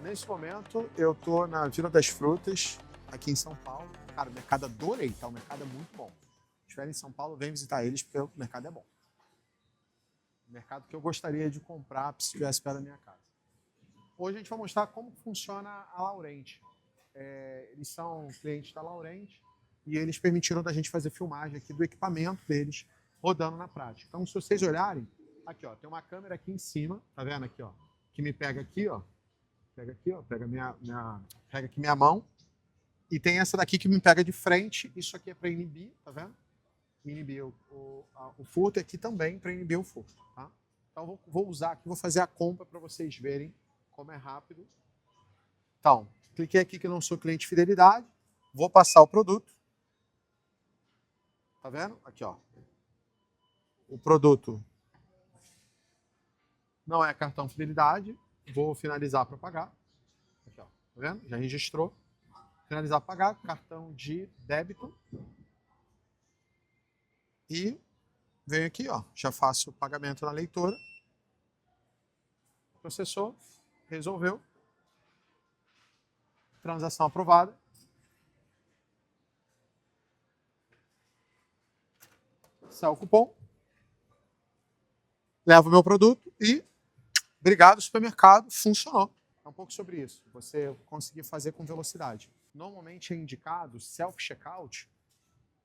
Nesse momento, eu tô na Vila das Frutas, aqui em São Paulo. Cara, o mercado adorei, tá? O mercado é muito bom. Se estiver em São Paulo, vem visitar eles, porque o mercado é bom. O mercado que eu gostaria de comprar se estivesse perto da minha casa. Hoje a gente vai mostrar como funciona a Laurente. Eles são clientes da Laurente e eles permitiram da gente fazer filmagem aqui do equipamento deles rodando na prática. Então, se vocês olharem, aqui, ó, tem uma câmera aqui em cima, tá vendo aqui, ó, que me pega aqui, ó. Pega aqui, ó, pega aqui minha mão. E tem essa daqui que me pega de frente. Isso aqui é para inibir, tá vendo? Inibir o furto, e aqui também para inibir o furto, tá? Então vou usar aqui, vou fazer a compra para vocês verem como é rápido. Então, cliquei aqui que eu não sou cliente de fidelidade. Vou passar o produto. Tá vendo? Aqui, ó. O produto não é cartão fidelidade. Vou finalizar para pagar. Aqui, ó. Tá vendo? Já registrou. Finalizar para pagar. Cartão de débito. E venho aqui, ó. Já faço o pagamento na leitora. Processou. Resolveu. Transação aprovada. Sai o cupom. Levo o meu produto e obrigado, supermercado, funcionou. É um pouco sobre isso. Você conseguir fazer com velocidade. Normalmente é indicado self-checkout,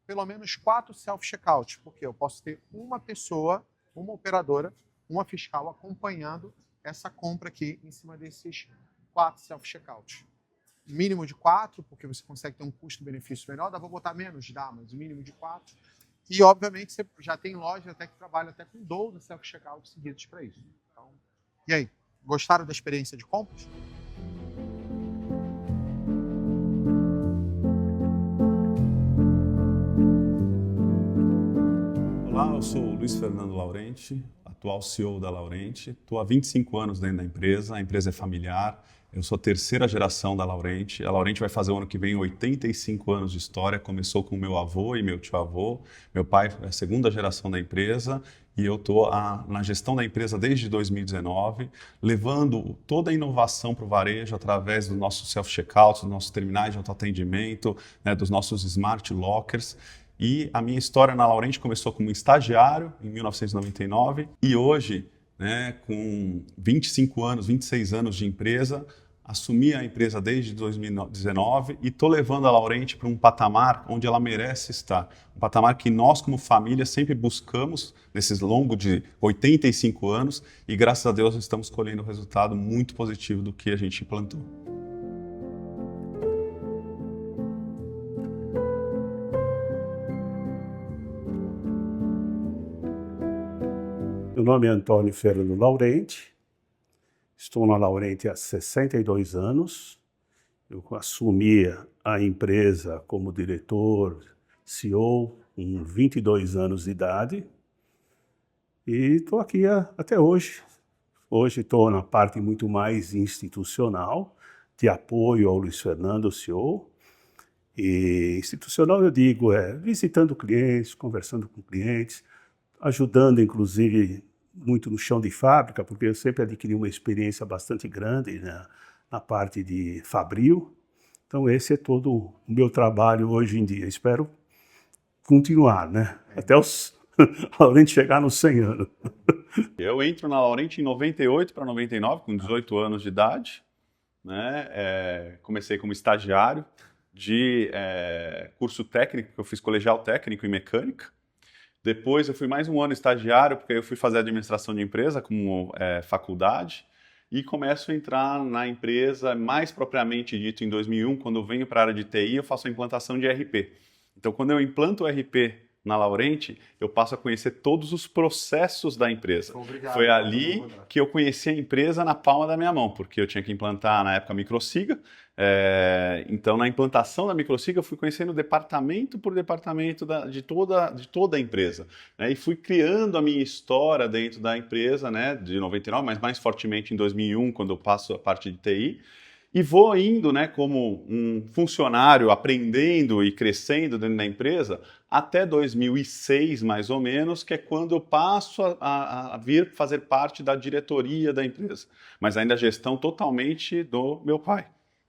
pelo menos 4 self-checkout, porque eu posso ter uma pessoa, uma operadora, uma fiscal acompanhando essa compra aqui em cima desses 4 self-checkout. Mínimo de 4, porque você consegue ter um custo-benefício melhor. Dá para botar menos? Dá, mas o mínimo de 4. E, obviamente, você já tem loja até que trabalha até com 12 self-checkout seguidos para isso. Então, e aí, gostaram da experiência de compras? Olá, eu sou o Luiz Fernando Laurenti, atual CEO da Laurenti. Estou há 25 anos dentro da empresa, a empresa é familiar. Eu sou a terceira geração da Laurenti. A Laurenti vai fazer o ano que vem 85 anos de história. Começou com meu avô e meu tio-avô. Meu pai é a segunda geração da empresa e eu estou na gestão da empresa desde 2019, levando toda a inovação para o varejo através do nosso self-checkout, dos nossos terminais de autoatendimento, né, dos nossos smart lockers. E a minha história na Laurenti começou como estagiário em 1999 e hoje, né, com 25 anos, 26 anos de empresa, assumi a empresa desde 2019 e estou levando a Laurenti para um patamar onde ela merece estar. Um patamar que nós, como família, sempre buscamos nesses longos de 85 anos e, graças a Deus, estamos colhendo um resultado muito positivo do que a gente implantou. Meu nome é Antônio Fernando Laurenti, estou na Laurenti há 62 anos. Eu assumi a empresa como diretor, CEO, com 22 anos de idade e estou aqui até hoje. Hoje estou na parte muito mais institucional, de apoio ao Luiz Fernando, CEO. E institucional, eu digo, visitando clientes, conversando com clientes, ajudando, inclusive, muito no chão de fábrica, porque eu sempre adquiri uma experiência bastante grande na parte de fabril. Então, esse é todo o meu trabalho hoje em dia. Espero continuar, né? Até a Laurenti chegar nos 100 anos. Eu entro na Laurenti em 98 para 99, com 18 anos de idade. Né? Comecei como estagiário de curso técnico, que eu fiz colegial técnico em mecânica. Depois eu fui mais um ano estagiário, porque eu fui fazer administração de empresa como faculdade, e começo a entrar na empresa, mais propriamente dito em 2001, quando eu venho para a área de TI, eu faço a implantação de ERP. Então, quando eu implanto o ERP na Laurenti, eu passo a conhecer todos os processos da empresa. Obrigado, foi ali que eu conheci a empresa na palma da minha mão, porque eu tinha que implantar, na época, a Microsiga. Então, na implantação da Microsiga, eu fui conhecendo departamento por departamento de toda a empresa. Né? E fui criando a minha história dentro da empresa, né, de 99, mas mais fortemente em 2001, quando eu passo a parte de TI. E vou indo, né, como um funcionário, aprendendo e crescendo dentro da empresa, até 2006, mais ou menos, que é quando eu passo a vir fazer parte da diretoria da empresa. Mas ainda a gestão totalmente do meu pai.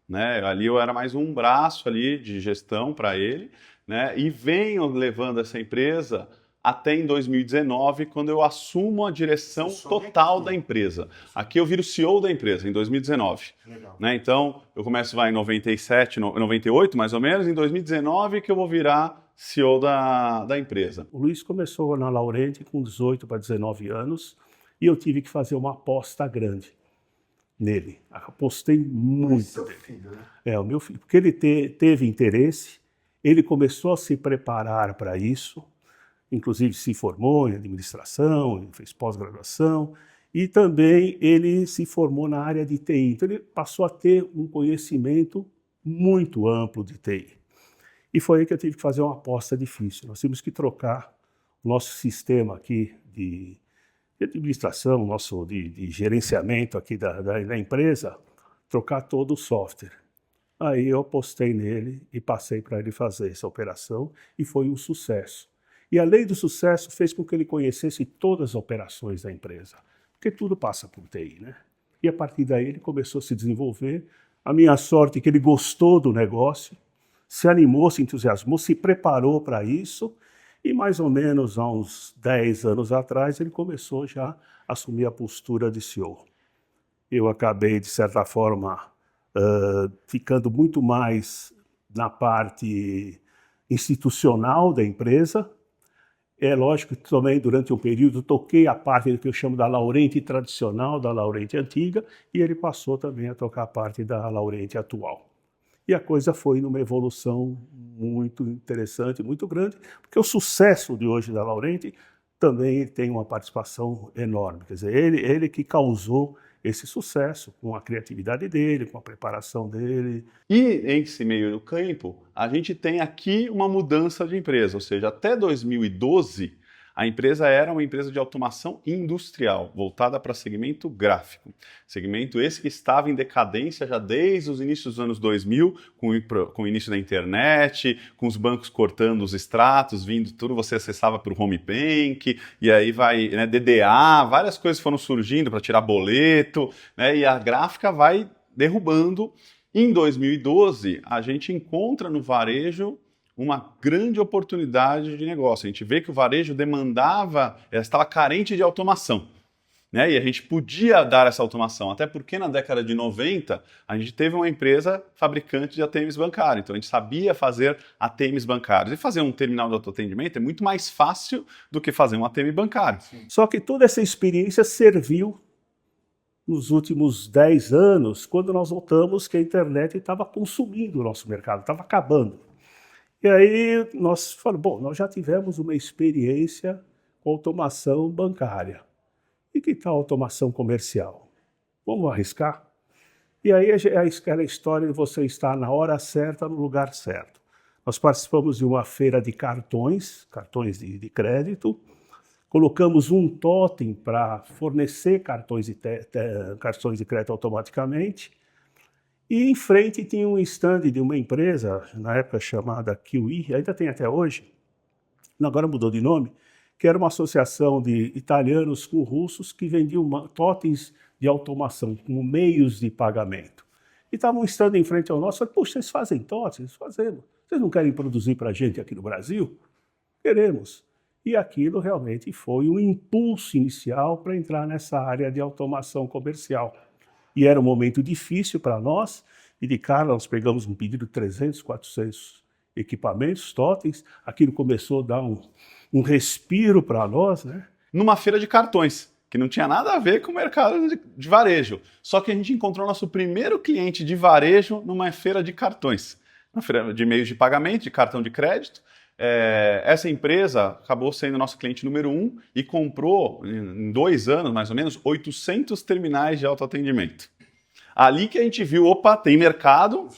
Né? Ali eu era mais um braço ali de gestão para ele, né? E venho levando essa empresa até em 2019, quando eu assumo a direção total da empresa. Aqui eu viro CEO da empresa, em 2019. Legal. Né? Então, eu começo em 97, 98, mais ou menos, em 2019 que eu vou virar CEO da empresa. O Luiz começou na Laurenti com 18 para 19 anos e eu tive que fazer uma aposta grande nele. Apostei muito nele. Filho, né? É, o meu filho, porque ele teve interesse, ele começou a se preparar para isso, inclusive se formou em administração, fez pós-graduação, e também ele se formou na área de TI. Então ele passou a ter um conhecimento muito amplo de TI. E foi aí que eu tive que fazer uma aposta difícil. Nós tínhamos que trocar o nosso sistema aqui de administração, nosso de gerenciamento aqui da empresa, trocar todo o software. Aí eu apostei nele e passei para ele fazer essa operação e foi um sucesso. E além do sucesso, fez com que ele conhecesse todas as operações da empresa, porque tudo passa por TI, né? E a partir daí ele começou a se desenvolver. A minha sorte é que ele gostou do negócio, se animou, se entusiasmou, se preparou para isso e mais ou menos há uns 10 anos atrás ele começou já a assumir a postura de CEO. Eu acabei, de certa forma, ficando muito mais na parte institucional da empresa. É lógico que também durante um período toquei a parte do que eu chamo da Laurenti tradicional, da Laurenti antiga, e ele passou também a tocar a parte da Laurenti atual. E a coisa foi numa evolução muito interessante, muito grande, porque o sucesso de hoje da Laurenti também tem uma participação enorme. Quer dizer, ele que causou esse sucesso com a criatividade dele, com a preparação dele. E em esse meio do campo, a gente tem aqui uma mudança de empresa, ou seja, até 2012, a empresa era uma empresa de automação industrial, voltada para segmento gráfico. Segmento esse que estava em decadência já desde os inícios dos anos 2000, com o início da internet, com os bancos cortando os extratos, vindo tudo, você acessava para o home bank, e aí vai, né, DDA, várias coisas foram surgindo para tirar boleto, né, e a gráfica vai derrubando. Em 2012, a gente encontra no varejo uma grande oportunidade de negócio. A gente vê que o varejo demandava, estava carente de automação, né? E a gente podia dar essa automação, até porque na década de 90 a gente teve uma empresa fabricante de ATMs bancários, então a gente sabia fazer ATMs bancários. E fazer um terminal de autoatendimento é muito mais fácil do que fazer um ATM bancário. Só que toda essa experiência serviu nos últimos 10 anos, quando nós notamos que a internet estava consumindo o nosso mercado, estava acabando. E aí nós falamos, bom, nós já tivemos uma experiência com automação bancária. E que tal automação comercial? Vamos arriscar? E aí é aquela história de você estar na hora certa, no lugar certo. Nós participamos de uma feira de cartões de crédito, colocamos um totem para fornecer cartões de crédito automaticamente. E em frente tinha um stand de uma empresa, na época chamada Kiwi, ainda tem até hoje, agora mudou de nome, que era uma associação de italianos com russos que vendiam totens de automação, com meios de pagamento. E estava um stand em frente ao nosso, falei, puxa, vocês fazem totens? Fazemos. Vocês não querem produzir para a gente aqui no Brasil? Queremos. E aquilo realmente foi um impulso inicial para entrar nessa área de automação comercial. E era um momento difícil para nós, e de cara nós pegamos um pedido de 300, 400 equipamentos, totens, aquilo começou a dar um respiro para nós, né? Numa feira de cartões, que não tinha nada a ver com o mercado de varejo. Só que a gente encontrou nosso primeiro cliente de varejo numa feira de cartões, uma feira de meios de pagamento, de cartão de crédito. Essa empresa acabou sendo nosso cliente número 1 e comprou, em 2 anos mais ou menos, 800 terminais de autoatendimento. Ali que a gente viu, opa, tem mercado,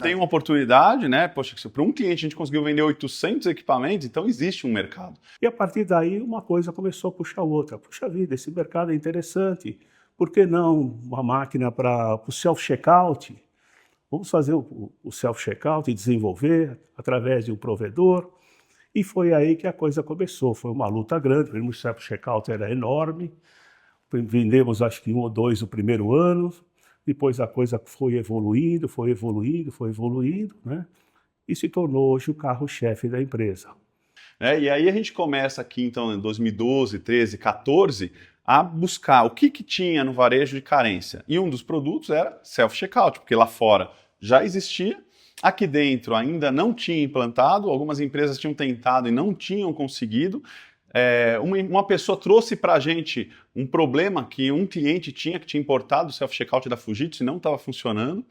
tem uma oportunidade, né? Poxa, se para um cliente a gente conseguiu vender 800 equipamentos, então existe um mercado. E a partir daí uma coisa começou a puxar a outra. Puxa vida, esse mercado é interessante. Por que não uma máquina para o self-checkout? vamos fazer o self-checkout e desenvolver através de um provedor. E foi aí que a coisa começou. Foi uma luta grande, o self-checkout era enorme, vendemos acho que 1 ou 2 no primeiro ano, depois a coisa foi evoluindo, né? E se tornou hoje o carro-chefe da empresa. E aí a gente começa aqui, então, em 2012, 13, 14, a buscar o que tinha no varejo de carência. E um dos produtos era self-checkout, porque lá fora já existia, aqui dentro ainda não tinha implantado, algumas empresas tinham tentado e não tinham conseguido. Uma pessoa trouxe para a gente um problema que um cliente tinha, que tinha importado o self-checkout da Fujitsu e não estava funcionando.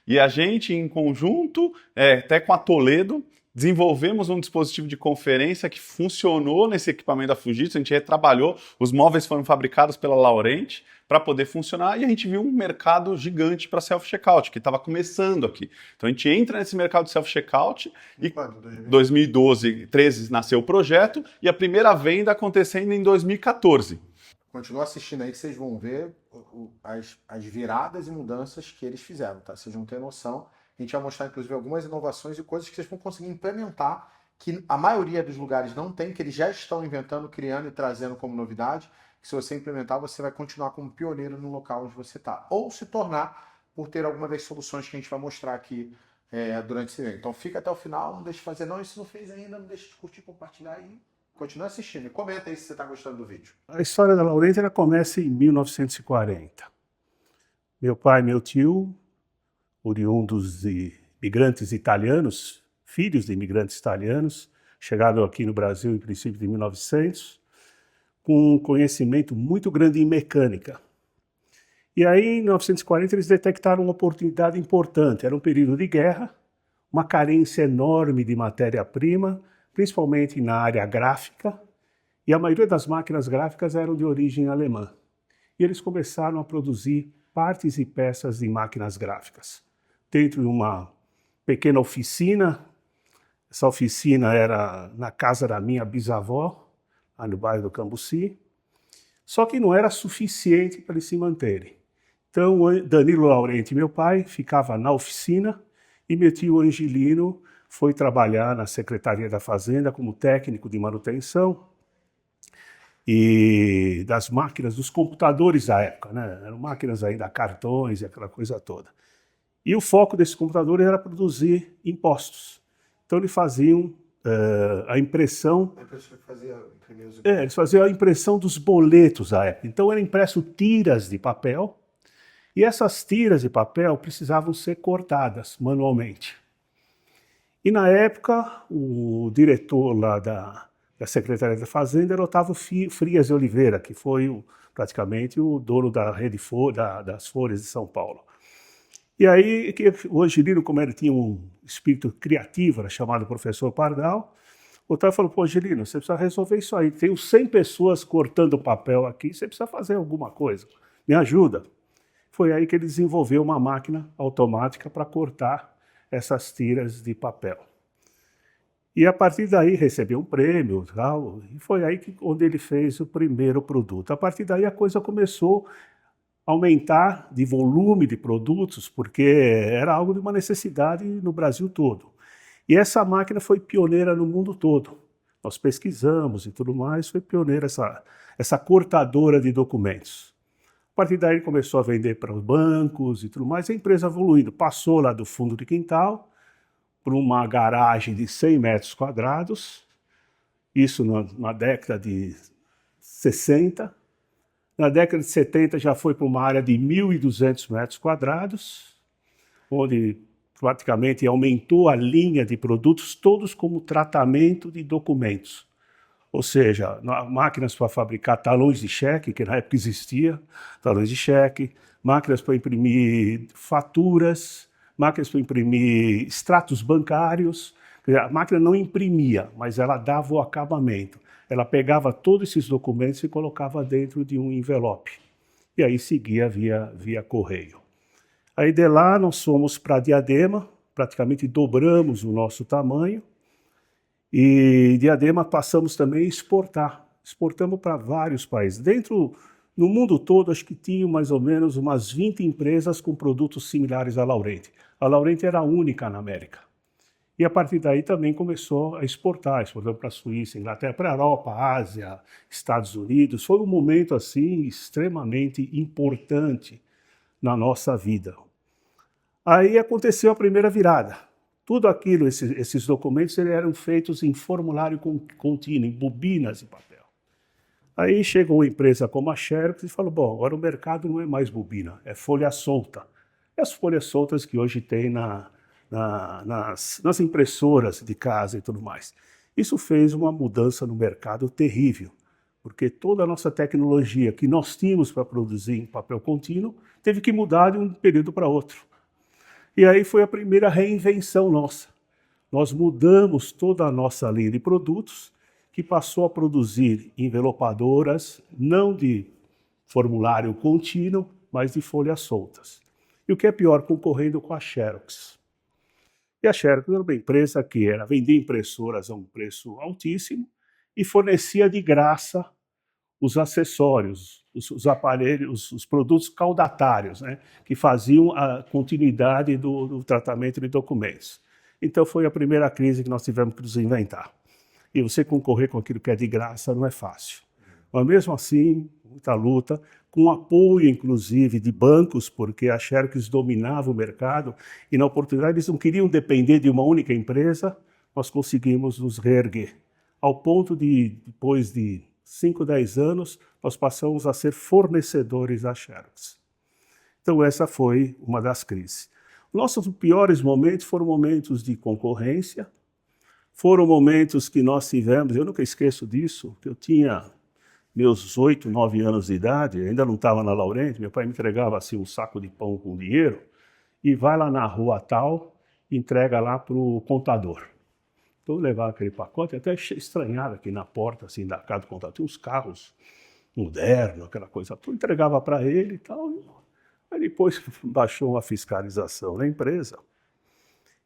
E a gente, em conjunto, até com a Toledo, desenvolvemos um dispositivo de conferência que funcionou nesse equipamento da Fujitsu. A gente retrabalhou, os móveis foram fabricados pela Laurent para poder funcionar e a gente viu um mercado gigante para self-checkout, que estava começando aqui. Então a gente entra nesse mercado de self-checkout e em 2012, 2013 nasceu o projeto e a primeira venda acontecendo em 2014. Continua assistindo aí que vocês vão ver as viradas e mudanças que eles fizeram, tá? Vocês vão ter noção. A gente vai mostrar, inclusive, algumas inovações e coisas que vocês vão conseguir implementar, que a maioria dos lugares não tem, que eles já estão inventando, criando e trazendo como novidade, que se você implementar, você vai continuar como pioneiro no local onde você está. Ou se tornar por ter alguma das soluções que a gente vai mostrar aqui durante esse evento. Então fica até o final, não deixe de fazer, não, isso não fez ainda, não deixe de curtir, compartilhar e continua assistindo. E comenta aí se você está gostando do vídeo. A história da Laurent ela começa em 1940. Meu pai e meu tio, oriundos de imigrantes italianos, filhos de imigrantes italianos, chegaram aqui no Brasil em princípio de 1900, com um conhecimento muito grande em mecânica. E aí, em 1940, eles detectaram uma oportunidade importante. Era um período de guerra, uma carência enorme de matéria-prima, principalmente na área gráfica, e a maioria das máquinas gráficas eram de origem alemã. E eles começaram a produzir partes e peças de máquinas gráficas dentro de uma pequena oficina. Essa oficina era na casa da minha bisavó, lá no bairro do Cambuci, só que não era suficiente para eles se manterem. Então, Danilo Laurent, meu pai, ficava na oficina e meu tio Angelino foi trabalhar na Secretaria da Fazenda como técnico de manutenção e das máquinas, dos computadores da época, né? Eram máquinas ainda cartões e aquela coisa toda. E o foco desse computador era produzir impostos. Então eles faziam a impressão... eles faziam a impressão dos boletos da época. Então eram impresso tiras de papel e essas tiras de papel precisavam ser cortadas manualmente. E na época o diretor lá da Secretaria da Fazenda era Otávio Frias de Oliveira, que foi praticamente o dono da rede das Folhas de São Paulo. E aí, o Angelino, como ele tinha um espírito criativo, era chamado professor Pardal, o Otávio falou, pô, Angelino, você precisa resolver isso aí. Tem 100 pessoas cortando papel aqui, você precisa fazer alguma coisa. Me ajuda. Foi aí que ele desenvolveu uma máquina automática para cortar essas tiras de papel. E a partir daí recebeu um prêmio, tal, e foi aí onde ele fez o primeiro produto. A partir daí a coisa começou a aumentar de volume de produtos, porque era algo de uma necessidade no Brasil todo. E essa máquina foi pioneira no mundo todo. Nós pesquisamos e tudo mais, foi pioneira essa cortadora de documentos. A partir daí ele começou a vender para os bancos e tudo mais, a empresa evoluindo. Passou lá do fundo de quintal para uma garagem de 100 metros quadrados, isso na década de 60. Na década de 70 já foi para uma área de 1.200 metros quadrados, onde praticamente aumentou a linha de produtos, todos como tratamento de documentos. Ou seja, máquinas para fabricar talões de cheque, que na época existia, talões de cheque, máquinas para imprimir faturas, máquinas para imprimir extratos bancários. A máquina não imprimia, mas ela dava o acabamento. Ela pegava todos esses documentos e colocava dentro de um envelope. E aí seguia via correio. Aí de lá nós fomos para Diadema, praticamente dobramos o nosso tamanho. E Diadema passamos também a exportar. Exportamos para vários países. No mundo todo, acho que tinha mais ou menos umas 20 empresas com produtos similares à Laurenti. A Laurenti era a única na América. E a partir daí também começou a exportar para a Suíça, Inglaterra, para a Europa, Ásia, Estados Unidos. Foi um momento assim extremamente importante na nossa vida. Aí aconteceu a primeira virada. Tudo aquilo, esses documentos, eram feitos em formulário contínuo, em bobinas de papel. Aí chegou uma empresa como a Xerox e falou, bom, agora o mercado não é mais bobina, é folha solta. E as folhas soltas que hoje tem nas impressoras de casa e tudo mais. Isso fez uma mudança no mercado terrível, porque toda a nossa tecnologia que nós tínhamos para produzir em papel contínuo teve que mudar de um período para outro. E aí foi a primeira reinvenção nossa. Nós mudamos toda a nossa linha de produtos, que passou a produzir envelopadoras, não de formulário contínuo, mas de folhas soltas. E o que é pior, concorrendo com a Xerox. E a Xerox era uma empresa que vendia impressoras a um preço altíssimo e fornecia de graça os acessórios, os aparelhos, os produtos caudatários, né, que faziam a continuidade do tratamento de documentos. Então foi a primeira crise que nós tivemos que nos inventar. E você concorrer com aquilo que é de graça não é fácil. Mas mesmo assim, muita luta, com apoio inclusive de bancos, porque a Xerox dominava o mercado e na oportunidade eles não queriam depender de uma única empresa, nós conseguimos nos reerguer. Ao ponto de, depois de 5, 10 anos, nós passamos a ser fornecedores da Xerox. Então essa foi uma das crises. Nossos piores momentos foram momentos de concorrência, foram momentos que nós tivemos, eu nunca esqueço disso, que eu tinha meus 8, 9 anos de idade, ainda não estava na Laurenti, meu pai me entregava assim um saco de pão com dinheiro e vai lá na rua tal, entrega lá para o contador. Então eu levava aquele pacote, até estranhava aqui na porta assim, da casa do contador, tinha uns carros modernos, aquela coisa toda, entregava para ele e tal. Aí depois baixou uma fiscalização na empresa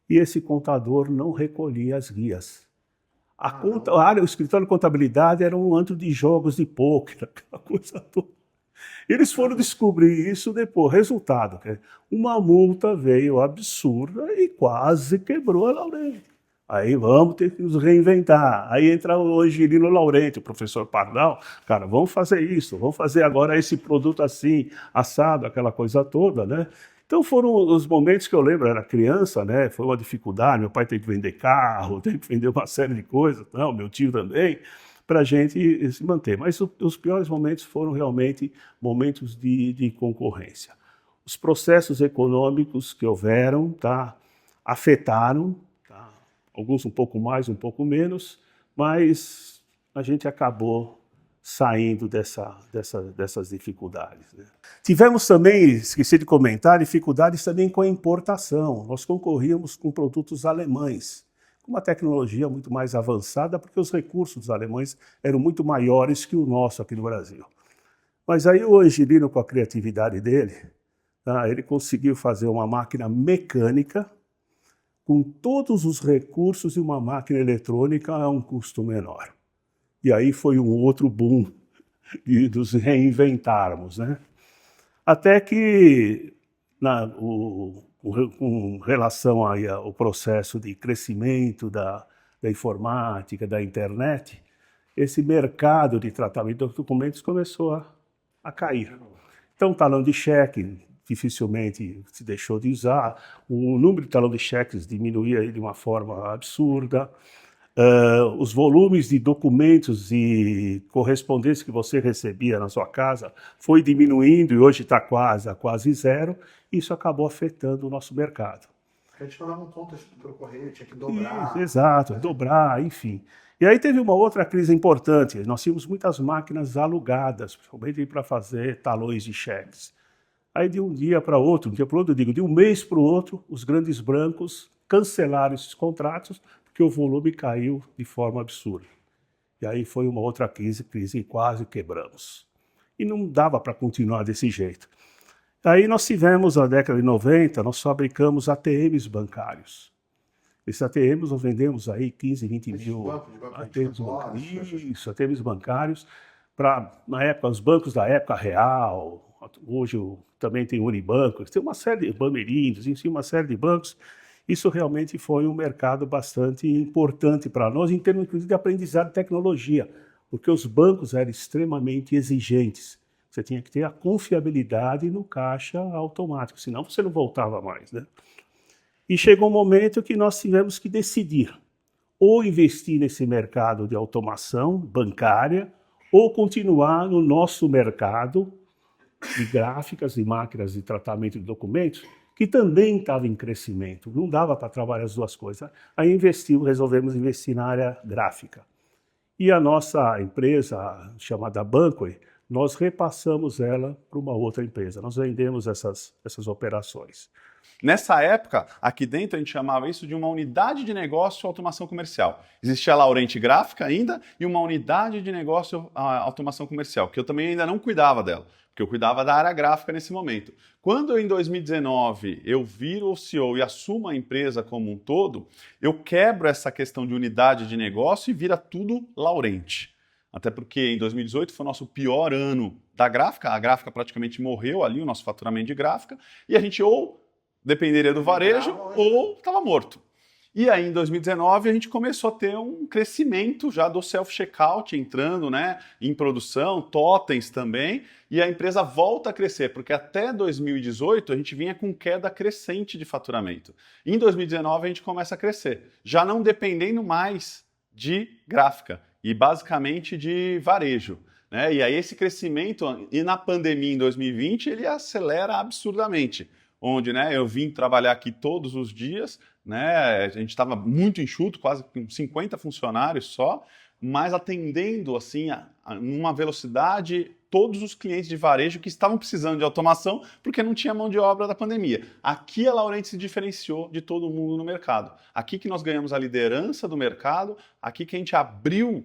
e esse contador não recolhia as guias. O escritório de contabilidade era um antro de jogos de pôquer, aquela coisa toda. Eles foram descobrir isso depois. Resultado, uma multa veio absurda e quase quebrou a Laurenti. Aí vamos ter que nos reinventar. Aí entra o Angelino Laurenti, o professor Pardal. Cara, vamos fazer isso, vamos fazer agora esse produto assim, assado, aquela coisa toda, né? Então foram os momentos que eu lembro, era criança, né? Foi uma dificuldade, meu pai teve que vender carro, teve que vender uma série de coisas, não, meu tio também, para a gente se manter. Mas os piores momentos foram realmente momentos de concorrência. Os processos econômicos que houveram, tá, afetaram, tá, alguns um pouco mais, um pouco menos, mas a gente acabou saindo dessas dificuldades, né? Tivemos também, esqueci de comentar, dificuldades também com a importação. Nós concorríamos com produtos alemães, com uma tecnologia muito mais avançada, porque os recursos dos alemães eram muito maiores que o nosso aqui no Brasil. Mas aí o Angelino, com a criatividade dele, tá, ele conseguiu fazer uma máquina mecânica com todos os recursos de uma máquina eletrônica a um custo menor. E aí foi um outro boom de nos reinventarmos, né? Até que, com relação ao processo de crescimento da informática, da internet, esse mercado de tratamento de documentos começou a cair. Então, talão de cheque dificilmente se deixou de usar, o número de talão de cheques diminuía de uma forma absurda, os volumes de documentos e correspondência que você recebia na sua casa foi diminuindo e hoje está quase zero. Isso acabou afetando o nosso mercado. A gente mandava contas pelo correio, tinha que dobrar. Isso, exato, dobrar, enfim. E aí teve uma outra crise importante. Nós tínhamos muitas máquinas alugadas, principalmente para fazer talões de cheques. Aí de um dia para outro, de um mês para o outro, os grandes bancos cancelaram esses contratos, que o volume caiu de forma absurda. E aí foi uma outra crise que quase quebramos. E não dava para continuar desse jeito. Aí nós tivemos, na década de 90, nós fabricamos ATMs bancários. Esses ATMs nós vendemos aí 15, 20 mil ATMs bancários. Isso, ATMs bancários, na época, os bancos da época real, hoje também tem Unibanco, tem uma série de Bamerindos, enfim, uma série de bancos. Isso realmente foi um mercado bastante importante para nós, em termos, inclusive, de aprendizado de tecnologia, porque os bancos eram extremamente exigentes. Você tinha que ter a confiabilidade no caixa automático, senão você não voltava mais, né? E chegou um momento que nós tivemos que decidir ou investir nesse mercado de automação bancária ou continuar no nosso mercado de gráficas, de máquinas de tratamento de documentos, que também estava em crescimento. Não dava para trabalhar as duas coisas. Aí resolvemos investir na área gráfica. E a nossa empresa, chamada Bankway, nós repassamos ela para uma outra empresa. Nós vendemos essas operações. Nessa época, aqui dentro a gente chamava isso de uma unidade de negócio automação comercial. Existia a Laurenti Gráfica ainda e uma unidade de negócio automação comercial, que eu também ainda não cuidava dela, porque eu cuidava da área gráfica nesse momento. Quando em 2019 eu viro o CEO e assumo a empresa como um todo, eu quebro essa questão de unidade de negócio e vira tudo Laurenti. Até porque em 2018 foi o nosso pior ano da gráfica, a gráfica praticamente morreu ali, o nosso faturamento de gráfica, e a gente ou dependeria do varejo ou estava morto. E aí, em 2019, a gente começou a ter um crescimento já do self-checkout entrando, né, em produção, totens também, e a empresa volta a crescer, porque até 2018 a gente vinha com queda crescente de faturamento. Em 2019 a gente começa a crescer, já não dependendo mais de gráfica e basicamente de varejo. Né? E aí esse crescimento, e na pandemia em 2020, ele acelera absurdamente. Onde, né, eu vim trabalhar aqui todos os dias, né, a gente estava muito enxuto, quase com 50 funcionários só, mas atendendo assim, numa velocidade todos os clientes de varejo que estavam precisando de automação porque não tinha mão de obra da pandemia. Aqui a Laurenti se diferenciou de todo mundo no mercado. Aqui que nós ganhamos a liderança do mercado, aqui que a gente abriu...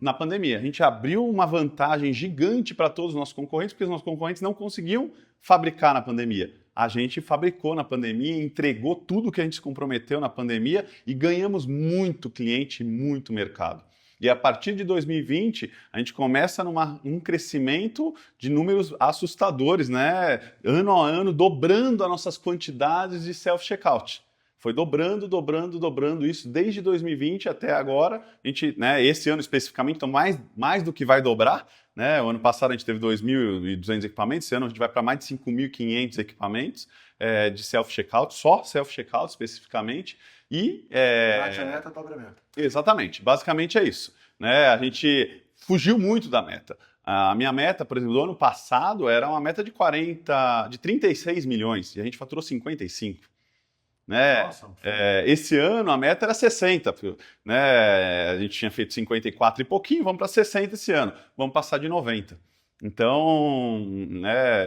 Na pandemia. A gente abriu uma vantagem gigante para todos os nossos concorrentes, porque os nossos concorrentes não conseguiam fabricar na pandemia. A gente fabricou na pandemia, entregou tudo que a gente se comprometeu na pandemia e ganhamos muito cliente, muito mercado. E a partir de 2020, a gente começa um crescimento de números assustadores, né? Ano a ano, dobrando as nossas quantidades de self-checkout. Foi dobrando isso desde 2020 até agora. A gente, né, esse ano especificamente, então mais do que vai dobrar. Né? O ano passado a gente teve 2.200 equipamentos, esse ano a gente vai para mais de 5.500 equipamentos de self-checkout, só self-checkout especificamente. E, bate a meta, dobra a meta. Exatamente, basicamente é isso. Né? A gente fugiu muito da meta. A minha meta, por exemplo, do ano passado era uma meta de 36 milhões e a gente faturou 55. Né? Nossa, esse ano a meta era 60, né? A gente tinha feito 54 e pouquinho, vamos para 60 esse ano, vamos passar de 90. Então, né,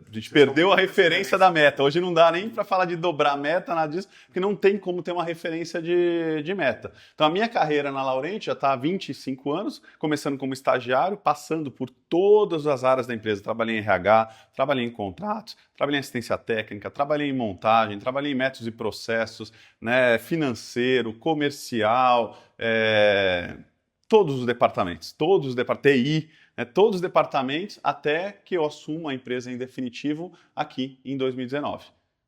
a gente perdeu a referência da meta. Hoje não dá nem para falar de dobrar a meta, nada disso, porque não tem como ter uma referência de meta. Então, a minha carreira na Laurenti já está há 25 anos, começando como estagiário, passando por todas as áreas da empresa. Trabalhei em RH, trabalhei em contratos, trabalhei em assistência técnica, trabalhei em montagem, trabalhei em métodos e processos, né, financeiro, comercial, todos os departamentos, TI, todos os departamentos, até que eu assumo a empresa em definitivo aqui em 2019.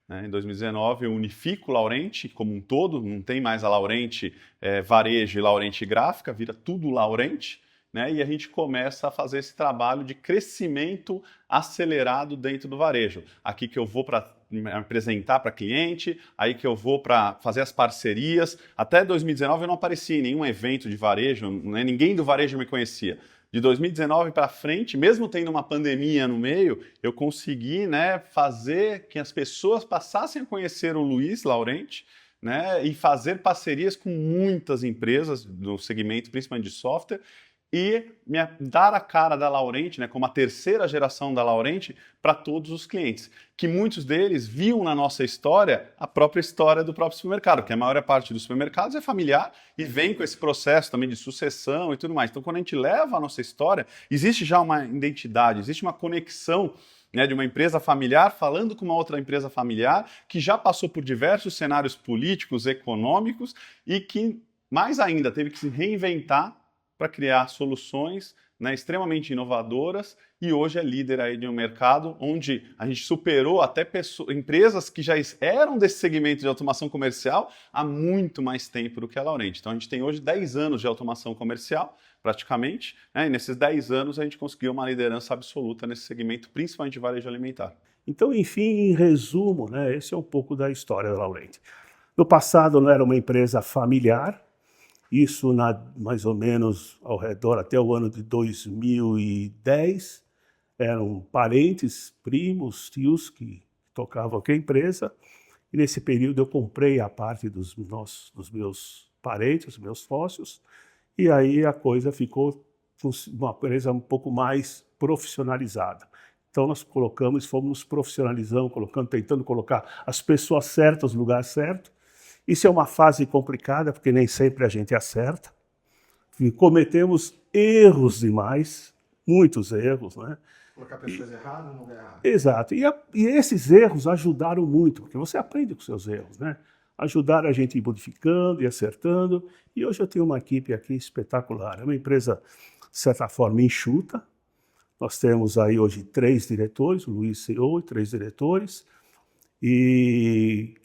Em 2019 eu unifico o Laurenti como um todo, não tem mais a Laurenti varejo e Laurenti gráfica, vira tudo Laurenti, né? E a gente começa a fazer esse trabalho de crescimento acelerado dentro do varejo. Aqui que eu vou para me apresentar para cliente, aí que eu vou para fazer as parcerias. Até 2019 eu não aparecia em nenhum evento de varejo, né? Ninguém do varejo me conhecia. De 2019 para frente, mesmo tendo uma pandemia no meio, eu consegui, né, fazer que as pessoas passassem a conhecer o Luiz Laurenti, né, e fazer parcerias com muitas empresas do segmento, principalmente de software, e dar a cara da Laurenti, né, como a terceira geração da Laurenti, para todos os clientes. Que muitos deles viam na nossa história a própria história do próprio supermercado, porque a maior parte dos supermercados é familiar e vem com esse processo também de sucessão e tudo mais. Então, quando a gente leva a nossa história, existe já uma identidade, existe uma conexão, né, de uma empresa familiar falando com uma outra empresa familiar que já passou por diversos cenários políticos, econômicos e que, mais ainda, teve que se reinventar para criar soluções, né, extremamente inovadoras, e hoje é líder aí de um mercado onde a gente superou até empresas que já eram desse segmento de automação comercial há muito mais tempo do que a Laurent. Então a gente tem hoje 10 anos de automação comercial, praticamente, né, e nesses 10 anos a gente conseguiu uma liderança absoluta nesse segmento, principalmente de varejo alimentar. Então, enfim, em resumo, né, esse é um pouco da história da Laurent. No passado não era uma empresa familiar, isso mais ou menos ao redor até o ano de 2010, eram parentes, primos, tios que tocavam aqui a empresa, e nesse período eu comprei a parte dos meus parentes, dos meus sócios, e aí a coisa ficou uma empresa um pouco mais profissionalizada. Então nós fomos nos profissionalizando, tentando colocar as pessoas certas no lugar certo. Isso é uma fase complicada, porque nem sempre a gente acerta. E cometemos erros demais, muitos erros, né? Colocar pessoas erradas no lugar errado. Exato. E esses erros ajudaram muito, porque você aprende com seus erros, né? Ajudaram a gente a ir modificando e acertando. E hoje eu tenho uma equipe aqui espetacular. É uma empresa, de certa forma, enxuta. Nós temos aí hoje 3 diretores, o Luiz CEO e 3 diretores, e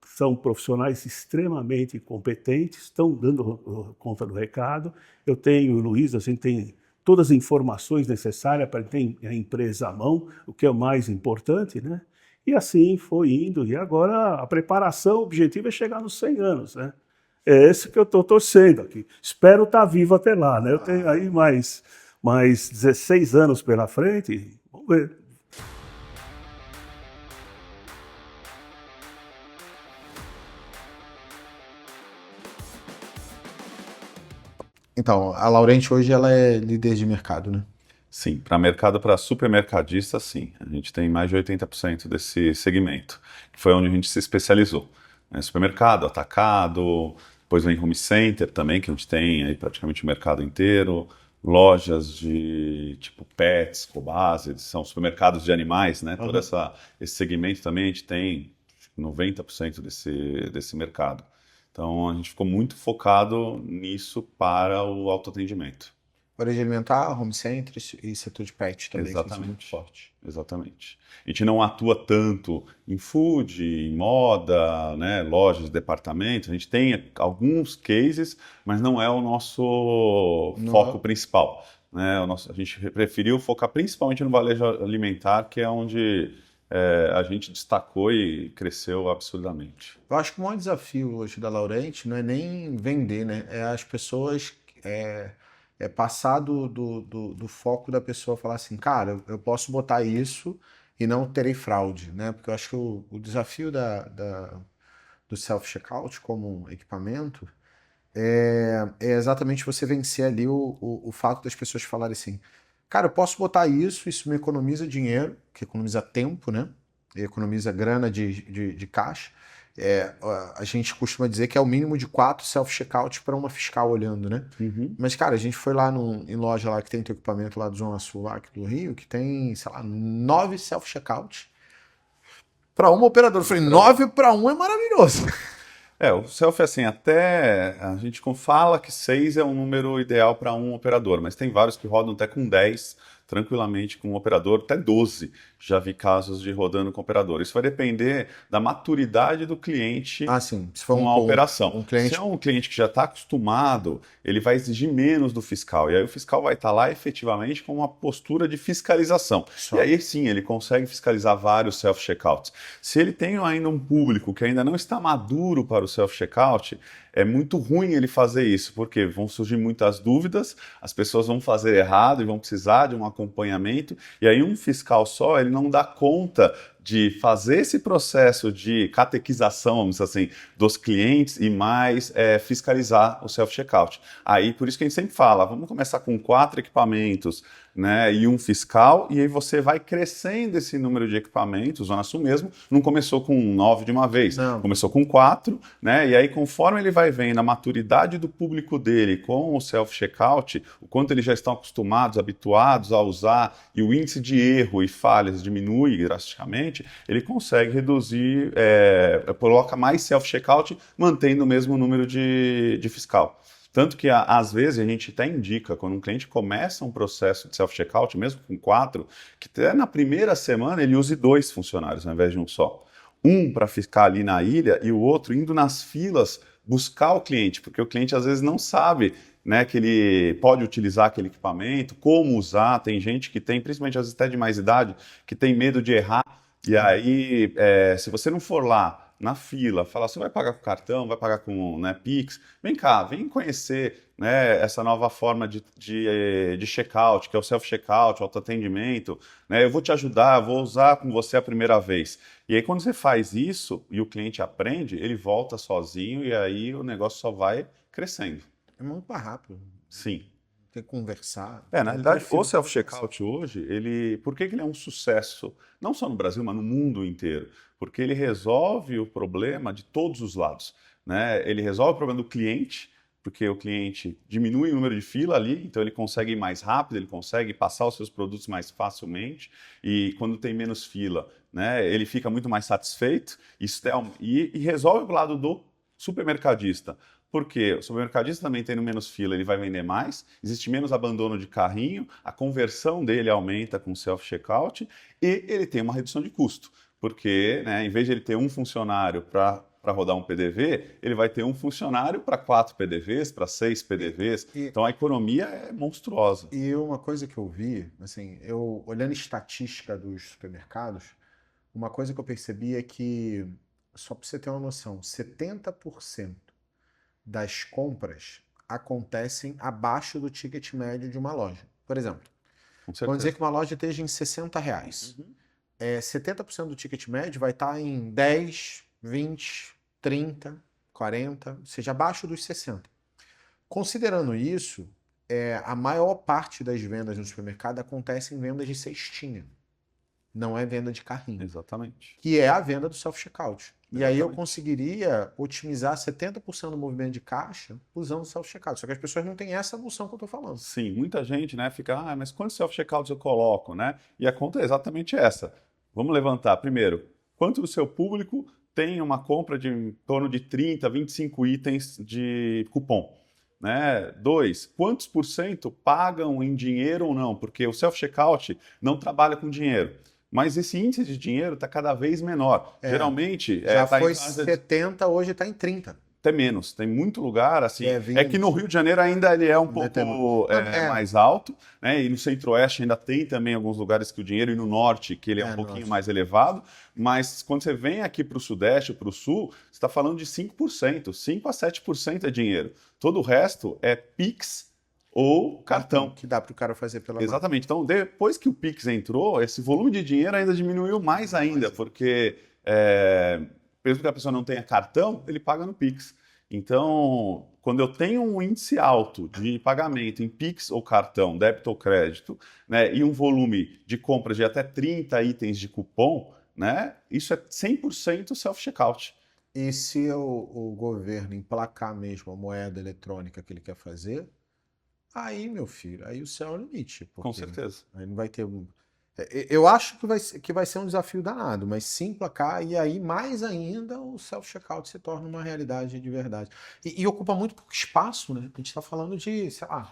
são profissionais extremamente competentes, estão dando conta do recado. Eu tenho o Luiz, a gente tem todas as informações necessárias para ter a empresa à mão, o que é o mais importante, né? E assim foi indo. E agora a preparação, o objetivo é chegar nos 100 anos, né? É esse que eu estou torcendo aqui. Espero estar vivo até lá, né? Eu tenho aí mais 16 anos pela frente. Vamos ver. Então, a Laurent hoje ela é líder de mercado, né? Sim, para supermercadista, sim. A gente tem mais de 80% desse segmento, que foi onde a gente se especializou. Supermercado, atacado, depois vem home center também, que a gente tem aí praticamente o mercado inteiro, lojas de tipo pets, Cobase, são supermercados de animais, né? Todo esse segmento também a gente tem 90% desse mercado. Então, a gente ficou muito focado nisso para o autoatendimento. Varejo alimentar, home center e setor de pet também. Exatamente. Muito forte. Exatamente. A gente não atua tanto em food, em moda, né, lojas, departamentos. A gente tem alguns cases, mas não é o nosso foco principal. Né? A gente preferiu focar principalmente no varejo alimentar, que é onde a gente destacou e cresceu absurdamente. Eu acho que o maior desafio hoje da Laurent não é nem vender, né? É as pessoas passar do foco da pessoa falar assim, cara, eu posso botar isso e não terei fraude, né? Porque eu acho que o desafio do self-checkout como equipamento é exatamente você vencer ali o fato das pessoas falarem assim, cara, eu posso botar isso me economiza dinheiro, que economiza tempo, né? E economiza grana de caixa. A gente costuma dizer que é o mínimo de 4 self-checkouts para uma fiscal olhando, né? Mas, cara, a gente foi lá em loja lá que tem teu equipamento lá do Zona Sul, lá aqui do Rio, que tem, sei lá, 9 self-checkouts para uma operadora. Eu falei, 9 para 1 é maravilhoso. O self, assim, até a gente fala que 6 é um número ideal para um operador, mas tem vários que rodam até com 10, tranquilamente com um operador, até 12. Já vi casos de rodando com operador. Isso vai depender da maturidade do cliente sim. Se for com a operação. cliente... Se é um cliente que já está acostumado, ele vai exigir menos do fiscal. E aí o fiscal vai estar lá efetivamente com uma postura de fiscalização. E aí sim, ele consegue fiscalizar vários self-checkouts. Se ele tem ainda um público que ainda não está maduro para o self-checkout, é muito ruim ele fazer isso, porque vão surgir muitas dúvidas, as pessoas vão fazer errado e vão precisar de um acompanhamento, e aí um fiscal só, ele não dá conta de fazer esse processo de catequização, vamos dizer assim, dos clientes e mais fiscalizar o self-checkout. Aí, por isso que a gente sempre fala, vamos começar com 4 equipamentos, né, e um fiscal, e aí você vai crescendo esse número de equipamentos, Zona Sul mesmo, não começou com 9 de uma vez, começou com 4, né, e aí conforme ele vai vendo a maturidade do público dele com o self-checkout, o quanto eles já estão acostumados, habituados a usar, e o índice de erro e falhas diminui drasticamente, ele consegue reduzir, coloca mais self-checkout, mantendo o mesmo número de fiscal. Tanto que, às vezes, a gente até indica, quando um cliente começa um processo de self-checkout, mesmo com 4, que até na primeira semana ele use 2 funcionários ao invés de um só. Um para ficar ali na ilha e o outro indo nas filas buscar o cliente, porque o cliente às vezes não sabe, né, que ele pode utilizar aquele equipamento, como usar. Tem gente que tem, principalmente às vezes até de mais idade, que tem medo de errar. E aí, se você não for lá na fila, falar, você vai pagar com cartão, vai pagar com, né, Pix, vem cá, vem conhecer, né, essa nova forma de checkout, que é o self-checkout, o autoatendimento, né, eu vou te ajudar, vou usar com você a primeira vez. E aí quando você faz isso e o cliente aprende, ele volta sozinho e aí o negócio só vai crescendo. É muito mais rápido. Sim. Tem que conversar. Na verdade, o self-checkout hoje, por que ele é um sucesso? Não só no Brasil, mas no mundo inteiro. Porque ele resolve o problema de todos os lados, né? Ele resolve o problema do cliente, porque o cliente diminui o número de fila ali, então ele consegue ir mais rápido, ele consegue passar os seus produtos mais facilmente, e quando tem menos fila, né, ele fica muito mais satisfeito, e resolve o lado do supermercadista. Porque o supermercadista também tendo menos fila, ele vai vender mais, existe menos abandono de carrinho, a conversão dele aumenta com o self-checkout e ele tem uma redução de custo. Porque, né, em vez de ele ter um funcionário para rodar um PDV, ele vai ter um funcionário para 4 PDVs, para 6 PDVs. Então a economia é monstruosa. E uma coisa que eu vi, assim, eu olhando estatística dos supermercados, uma coisa que eu percebi é que, só para você ter uma noção, 70% das compras acontecem abaixo do ticket médio de uma loja. Por exemplo, vamos dizer que uma loja esteja em R$60. 70% do ticket médio vai estar em 10, 20, 30, 40, ou seja, abaixo dos 60. Considerando isso, a maior parte das vendas no supermercado acontece em vendas de cestinha. Não é venda de carrinho. Exatamente. Que é a venda do self-checkout. E aí eu conseguiria otimizar 70% do movimento de caixa usando o self-checkout. Só que as pessoas não têm essa noção que eu estou falando. Sim, muita gente, né, fica, mas quantos self-checkouts eu coloco, né? E a conta é exatamente essa. Vamos levantar. Primeiro, quanto do seu público tem uma compra de em torno de 30, 25 itens de cupom? Né? 2, quantos por cento pagam em dinheiro ou não? Porque o self-checkout não trabalha com dinheiro. Mas esse índice de dinheiro está cada vez menor. Geralmente... Já foi 70, hoje está em 30. Até menos. Tem muito lugar, assim... É 20. que no Rio de Janeiro ainda ele é um pouco mais alto, né? E no Centro-Oeste ainda tem também alguns lugares que o dinheiro, e no Norte, que ele é um pouquinho mais elevado. Mas quando você vem aqui para o Sudeste, para o Sul, você está falando de 5%. 5% a 7% é dinheiro. Todo o resto é Pix ou cartão. Que dá para o cara fazer pela Exatamente. Então, depois que o Pix entrou, esse volume de dinheiro ainda diminuiu mais ainda, porque mesmo que a pessoa não tenha cartão, ele paga no Pix. Então, quando eu tenho um índice alto de pagamento em Pix ou cartão, débito ou crédito, né, e um volume de compras de até 30 itens de cupom, né, isso é 100% self-checkout. E se o governo emplacar mesmo a moeda eletrônica que ele quer fazer... Aí, meu filho, aí o céu é o limite. Com certeza. Aí não vai ter... Eu acho que vai ser um desafio danado, mas se emplacar, e aí mais ainda o self-checkout se torna uma realidade de verdade. E ocupa muito pouco espaço, né? A gente está falando de, sei lá,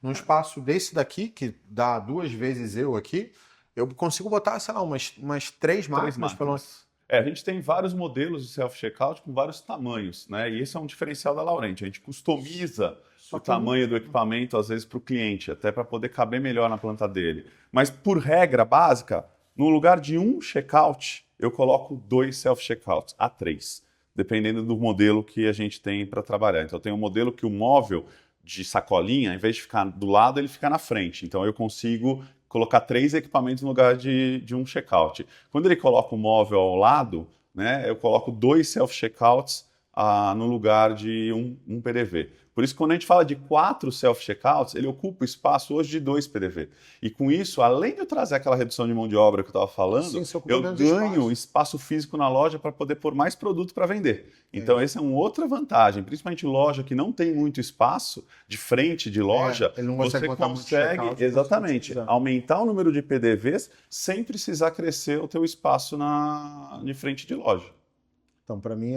num espaço desse daqui, que dá 2 vezes eu aqui, eu consigo botar, sei lá, umas 3 máquinas. A gente tem vários modelos de self-checkout com vários tamanhos, né? E esse é um diferencial da Laurenti. A gente customiza o tamanho do equipamento, às vezes, para o cliente, até para poder caber melhor na planta dele. Mas, por regra básica, no lugar de um checkout, eu coloco 2 self-checkouts, a 3, dependendo do modelo que a gente tem para trabalhar. Então, tem um modelo que o móvel de sacolinha, em vez de ficar do lado, ele fica na frente. Então, eu consigo colocar 3 equipamentos no lugar de um checkout. Quando ele coloca o móvel ao lado, né, eu coloco 2 self-checkouts no lugar de um PDV. Por isso, quando a gente fala de 4 self-checkouts, ele ocupa o espaço hoje de 2 PDV. E com isso, além de eu trazer aquela redução de mão de obra que eu estava falando, eu ganho espaço físico na loja para poder pôr mais produto para vender. Então, essa é uma outra vantagem. Principalmente loja que não tem muito espaço, de frente de loja, você consegue exatamente aumentar o número de PDVs sem precisar crescer o teu espaço de frente de loja. Então, para mim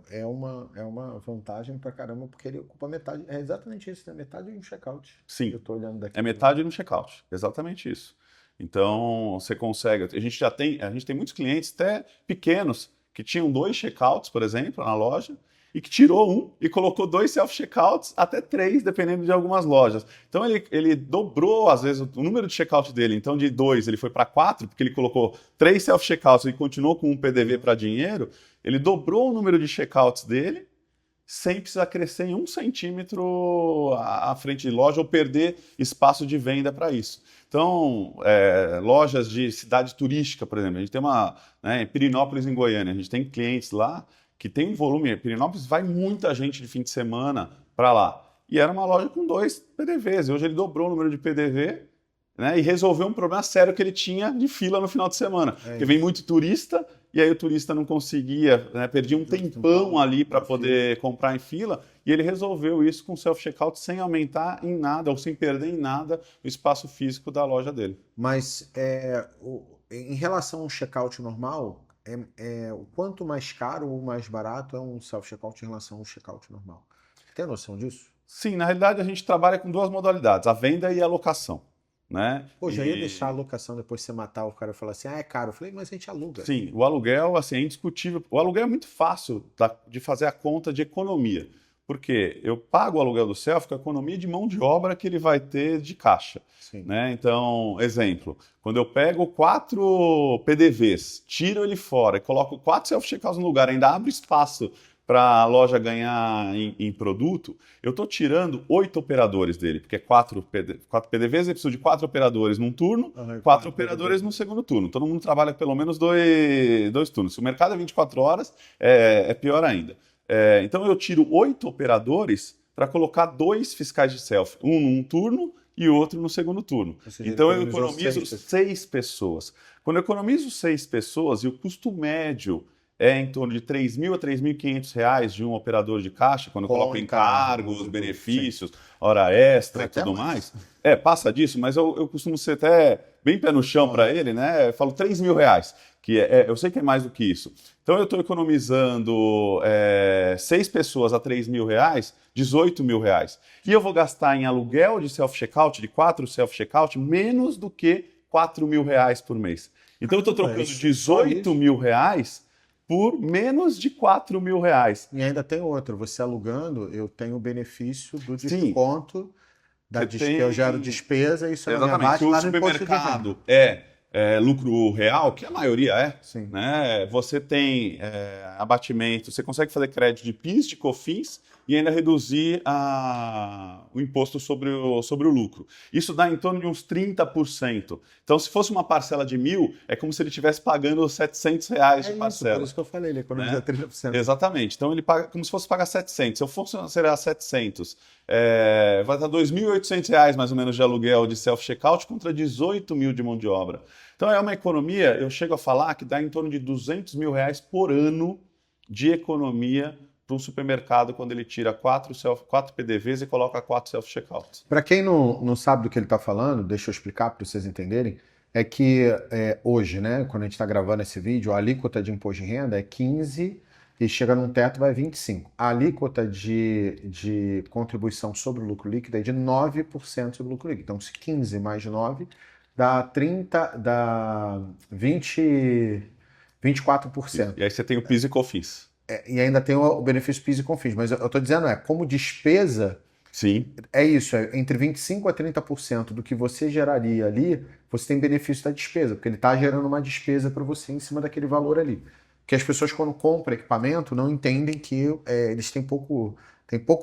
é uma vantagem pra caramba, porque ele ocupa metade. É exatamente isso, né? Metade de um checkout. Sim. Eu tô olhando daqui. É metade no checkout, exatamente isso. Então, você consegue. A gente tem muitos clientes, até pequenos, que tinham 2 checkouts, por exemplo, na loja, e que tirou um e colocou 2 self-checkouts, até 3, dependendo de algumas lojas. Então, ele dobrou, às vezes, o número de checkout dele. Então, de 2, ele foi para 4, porque ele colocou 3 self-checkouts e continuou com um PDV para dinheiro. Ele dobrou o número de checkouts dele, sem precisar crescer em 1 centímetro à frente de loja ou perder espaço de venda para isso. Então, lojas de cidade turística, por exemplo, a gente tem em Pirenópolis, em Goiânia, a gente tem clientes lá que tem um volume. Pirenópolis vai muita gente de fim de semana para lá. E era uma loja com 2 PDVs. E hoje ele dobrou o número de PDV, né, e resolveu um problema sério que ele tinha de fila no final de semana. Porque vem muito turista, e aí o turista não conseguia, né, perdia um tempão ali para poder comprar em fila, e ele resolveu isso com self-checkout sem aumentar em nada, ou sem perder em nada o espaço físico da loja dele. Mas em relação ao checkout normal, o quanto mais caro ou mais barato é um self-checkout em relação ao checkout normal? Tem noção disso? Sim, na realidade a gente trabalha com 2 modalidades, a venda e a locação. Né? Pô, já ia deixar a locação depois de você matar o cara e falar assim, é caro. Eu falei, mas a gente aluga. Sim, o aluguel assim, é indiscutível. O aluguel é muito fácil de fazer a conta de economia, porque eu pago o aluguel do self com a economia de mão de obra que ele vai ter de caixa. Sim. Né? Então, exemplo, quando eu pego 4 PDVs, tiro ele fora e coloco 4 self-checkouts no lugar, ainda abro espaço para a loja ganhar em produto, eu estou tirando 8 operadores dele, porque 4 PDVs, eu preciso de 4 operadores num turno, 4 operadores no segundo turno. Todo mundo trabalha pelo menos 2 turnos. Se o mercado é 24 horas, é pior ainda. Então eu tiro 8 operadores para colocar 2 fiscais de self, um num turno e outro no segundo turno. Então eu economizo 6 pessoas. Quando eu economizo 6 pessoas e o custo médio é em torno de R$ 3.000 a R$ 3.500 de um operador de caixa, quando eu coloco encargos, benefícios, hora extra e tudo mais. Passa disso, mas eu costumo ser até bem pé no chão para ele, né? Eu falo R$ 3.000, que eu sei que é mais do que isso. Então eu estou economizando 6 pessoas a R$ 3.000, R$ 18.000. E eu vou gastar em aluguel de self-checkout, de 4 self-checkout, menos do que R$ 4.000 por mês. Então eu estou trocando R$ 18.000 por menos de R$ 4.000. E ainda tem outro, você alugando, eu tenho o benefício do desconto, que eu gero despesa, isso é minha base lá no supermercado lucro real, que a maioria Sim. né? Você tem abatimento, você consegue fazer crédito de PIS, de COFINS e ainda reduzir o imposto sobre o lucro. Isso dá em torno de uns 30%. Então, se fosse uma parcela de 1.000, é como se ele estivesse pagando R$ 700 de parcela. Por isso que eu falei, ele economiza 30%. Exatamente. Então, ele paga como se fosse pagar 700. Se eu fosse considerar 700, vai dar R$ 2.800 mais ou menos de aluguel de self-checkout contra 18.000 de mão de obra. Então, é uma economia, eu chego a falar, que dá em torno de R$ 200.000 por ano de economia para um supermercado quando ele tira 4 PDVs e coloca 4 self-checkouts. Para quem não sabe do que ele está falando, deixa eu explicar para vocês entenderem, é que hoje, né, quando a gente está gravando esse vídeo, a alíquota de imposto de renda é 15% e chega num teto vai 25%. A alíquota de contribuição sobre o lucro líquido é de 9% sobre o lucro líquido. Então, se 15 mais 9 dá 24%. E aí você tem o PIS e COFINS. E ainda tem o benefício PIS e COFINS, mas eu estou dizendo como despesa, sim, é isso, entre 25% a 30% do que você geraria ali, você tem benefício da despesa, porque ele está gerando uma despesa para você em cima daquele valor ali. Porque as pessoas quando compram equipamento não entendem que eles têm pouco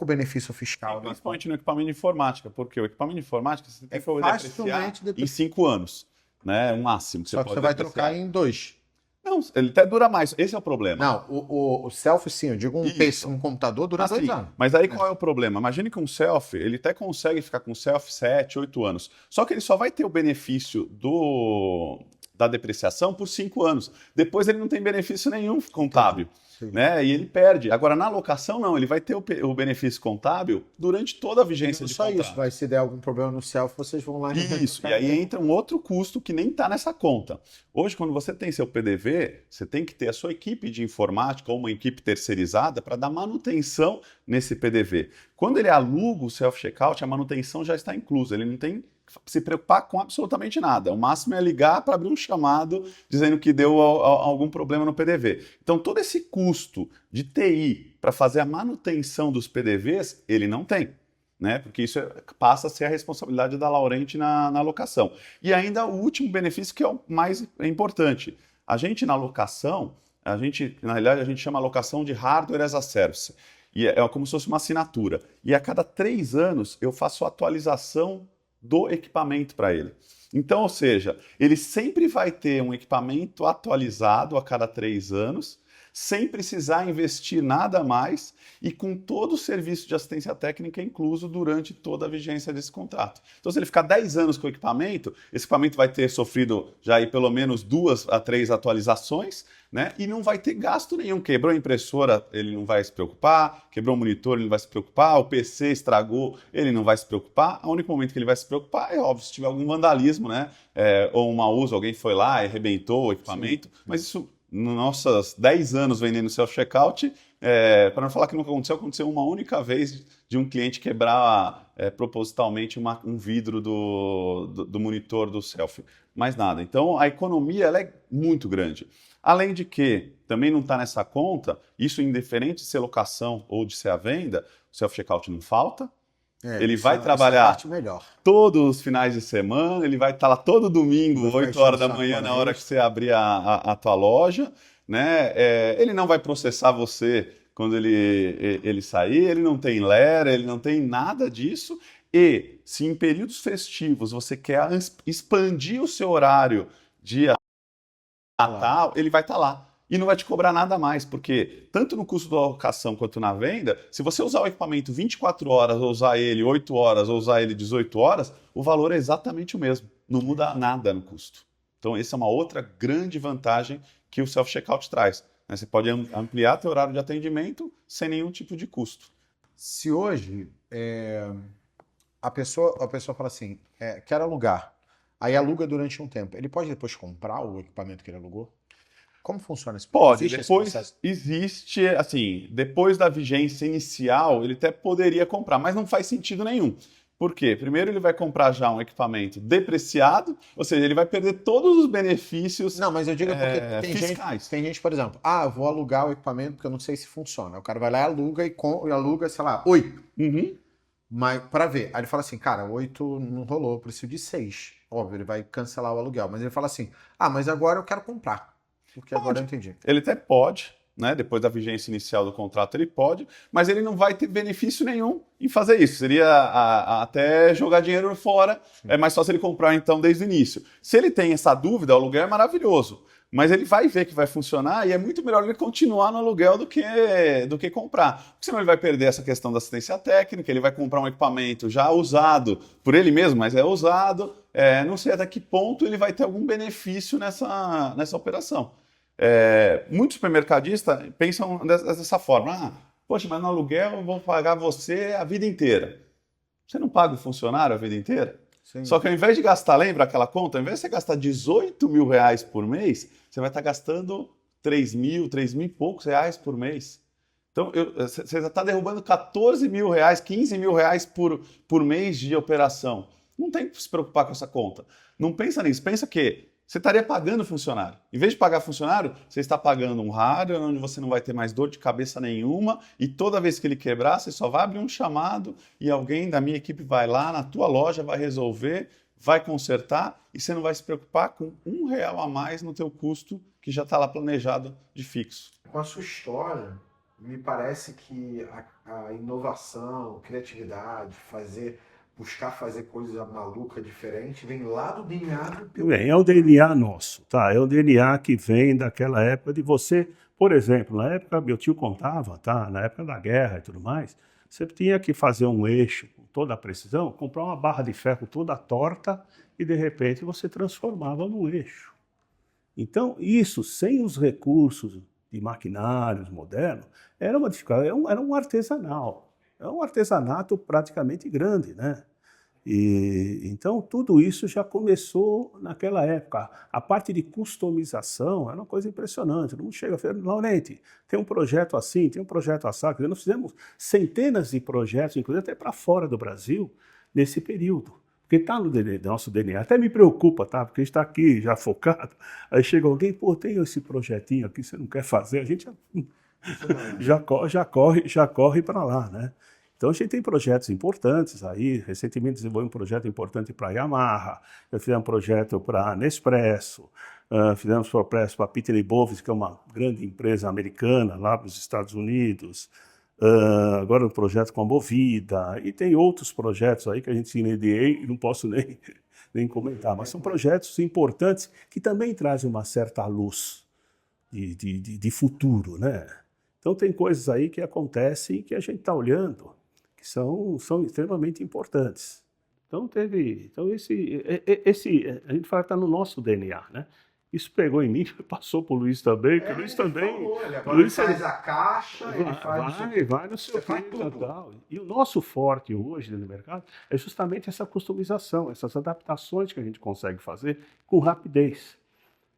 benefício fiscal. Principalmente no equipamento de informática, porque o equipamento de informática você tem que poder depreciar em 5 anos, né? Um máximo. Só que você vai trocar em 2. Não, ele até dura mais. Esse é o problema. Não, o self, sim, eu digo um computador dura 2 anos. Mas aí qual é o problema? Imagine que um self, ele até consegue ficar com self 7, 8 anos. Só que ele só vai ter o benefício da depreciação por 5 anos. Depois ele não tem benefício nenhum contábil. né? E ele perde. Agora, na locação, não. Ele vai ter o benefício contábil durante toda a vigência de Só contrato. isso, vai se der algum problema no self, vocês vão lá... Isso, e aí entra um outro custo que nem está nessa conta. Hoje, quando você tem seu PDV, você tem que ter a sua equipe de informática ou uma equipe terceirizada para dar manutenção nesse PDV. Quando ele aluga o self-checkout, a manutenção já está inclusa, ele não tem que se preocupar com absolutamente nada. O máximo é ligar para abrir um chamado dizendo que deu algum problema no PDV. Então, todo esse custo de TI para fazer a manutenção dos PDVs, ele não tem. Né? Porque isso passa a ser a responsabilidade da Laurenti na locação. E ainda o último benefício, que é o mais importante. A gente, na locação, na realidade, a gente chama a locação de hardware as a service. E é como se fosse uma assinatura. E a cada 3 anos eu faço a atualização do equipamento para ele. Então, ou seja, ele sempre vai ter um equipamento atualizado a cada 3 anos, sem precisar investir nada mais e com todo o serviço de assistência técnica incluso durante toda a vigência desse contrato. Então, se ele ficar 10 anos com o equipamento, esse equipamento vai ter sofrido já aí pelo menos 2 a 3 atualizações, né? E não vai ter gasto nenhum. Quebrou a impressora, ele não vai se preocupar. Quebrou o monitor, ele não vai se preocupar. O PC estragou, ele não vai se preocupar. O único momento que ele vai se preocupar é, óbvio, se tiver algum vandalismo, né? Ou um mau uso, alguém foi lá e arrebentou o equipamento. Sim. Mas isso... Nos nossos 10 anos vendendo self-checkout, para não falar que nunca aconteceu uma única vez de um cliente quebrar propositalmente um vidro do monitor do self. Mais nada. Então, a economia ela é muito grande. Além de que, também não está nessa conta, isso independente de ser locação ou de ser a venda, o self-checkout não falta. Ele vai trabalhar todos os finais de semana, ele vai estar lá todo domingo, 8 horas da manhã, na hora que você abrir a tua loja, né? Ele não vai processar você quando ele sair, ele não tem LERA, ele não tem nada disso. E se em períodos festivos você quer expandir o seu horário de Natal, ele vai estar lá. E não vai te cobrar nada mais, porque tanto no custo da locação quanto na venda, se você usar o equipamento 24 horas, ou usar ele 8 horas, ou usar ele 18 horas, o valor é exatamente o mesmo. Não muda nada no custo. Então, essa é uma outra grande vantagem que o self-checkout traz. Você pode ampliar seu horário de atendimento sem nenhum tipo de custo. Se hoje a pessoa fala assim, quero alugar, aí aluga durante um tempo, ele pode depois comprar o equipamento que ele alugou? Como funciona esse processo? Pode, depois existe, assim, depois da vigência inicial, ele até poderia comprar, mas não faz sentido nenhum. Por quê? Primeiro ele vai comprar já um equipamento depreciado, ou seja, ele vai perder todos os benefícios. Não, mas eu digo porque tem gente, por exemplo, eu vou alugar o equipamento porque eu não sei se funciona. O cara vai lá e aluga e aluga, sei lá, 8. Uhum. Mas para ver, aí ele fala assim, cara, 8 não rolou, eu preciso de 6. Óbvio, ele vai cancelar o aluguel, mas ele fala assim, mas agora eu quero comprar. Porque agora eu entendi. Ele até pode, né? Depois da vigência inicial do contrato, ele pode, mas ele não vai ter benefício nenhum em fazer isso. Seria até jogar dinheiro fora. Sim. É mais fácil ele comprar, então, desde o início. Se ele tem essa dúvida, o aluguel é maravilhoso. Mas ele vai ver que vai funcionar e é muito melhor ele continuar no aluguel do que comprar. Porque senão ele vai perder essa questão da assistência técnica, ele vai comprar um equipamento já usado por ele mesmo, mas é usado. Não sei até que ponto ele vai ter algum benefício nessa operação. Muitos supermercadistas pensam dessa forma. Poxa, mas no aluguel eu vou pagar você a vida inteira. Você não paga o funcionário a vida inteira? Sim. Só que ao invés de gastar, lembra aquela conta? Ao invés de você gastar 18 mil reais por mês, você vai estar gastando 3 mil e poucos reais por mês. Então, você já está derrubando 14 mil reais, 15 mil reais por mês de operação. Não tem que se preocupar com essa conta. Não pensa nisso. Pensa que você estaria pagando funcionário. Em vez de pagar funcionário, você está pagando um hardware onde você não vai ter mais dor de cabeça nenhuma e toda vez que ele quebrar, você só vai abrir um chamado e alguém da minha equipe vai lá na tua loja, vai resolver, vai consertar e você não vai se preocupar com R$1 a mais no teu custo que já está lá planejado de fixo. Com a sua história, me parece que a inovação, criatividade, buscar fazer coisa maluca, diferente, vem lá do DNA do... É o DNA nosso, tá? É o DNA que vem daquela época de você, por exemplo, na época, meu tio contava, tá? Na época da guerra e tudo mais, você tinha que fazer um eixo com toda a precisão, comprar uma barra de ferro toda torta e, de repente, você transformava num eixo. Então, isso, sem os recursos de maquinários modernos, era uma dificuldade, era um artesanal. É um artesanato praticamente grande, né? E, então, tudo isso já começou naquela época. A parte de customização era uma coisa impressionante. Todo mundo chega e fala, Laurenti, tem um projeto assim, tem um projeto assado. Nós fizemos centenas de projetos, inclusive até para fora do Brasil, nesse período. Porque está no nosso DNA. Até me preocupa, tá? Porque a gente está aqui já focado. Aí chega alguém, pô, tem esse projetinho aqui, você não quer fazer? A gente já corre para lá, né? Então a gente tem projetos importantes aí. Recentemente desenvolvi um projeto importante para a Yamaha, eu fiz um projeto para a Nespresso, fizemos projeto para a Pitney Bowes, que é uma grande empresa americana lá nos Estados Unidos. Agora um projeto com a Movida, e tem outros projetos aí que a gente se NDA e não posso nem comentar, mas são projetos importantes que também trazem uma certa luz de futuro, né? Então tem coisas aí que acontecem e que a gente está olhando, que são extremamente importantes. Então a gente fala que está no nosso DNA, né? Isso pegou em mim, passou para o Luiz também, que o Luiz também... Falou, ele agora faz a caixa, ele faz... Vai no seu tempo e tal. E o nosso forte hoje no mercado é justamente essa customização, essas adaptações que a gente consegue fazer com rapidez.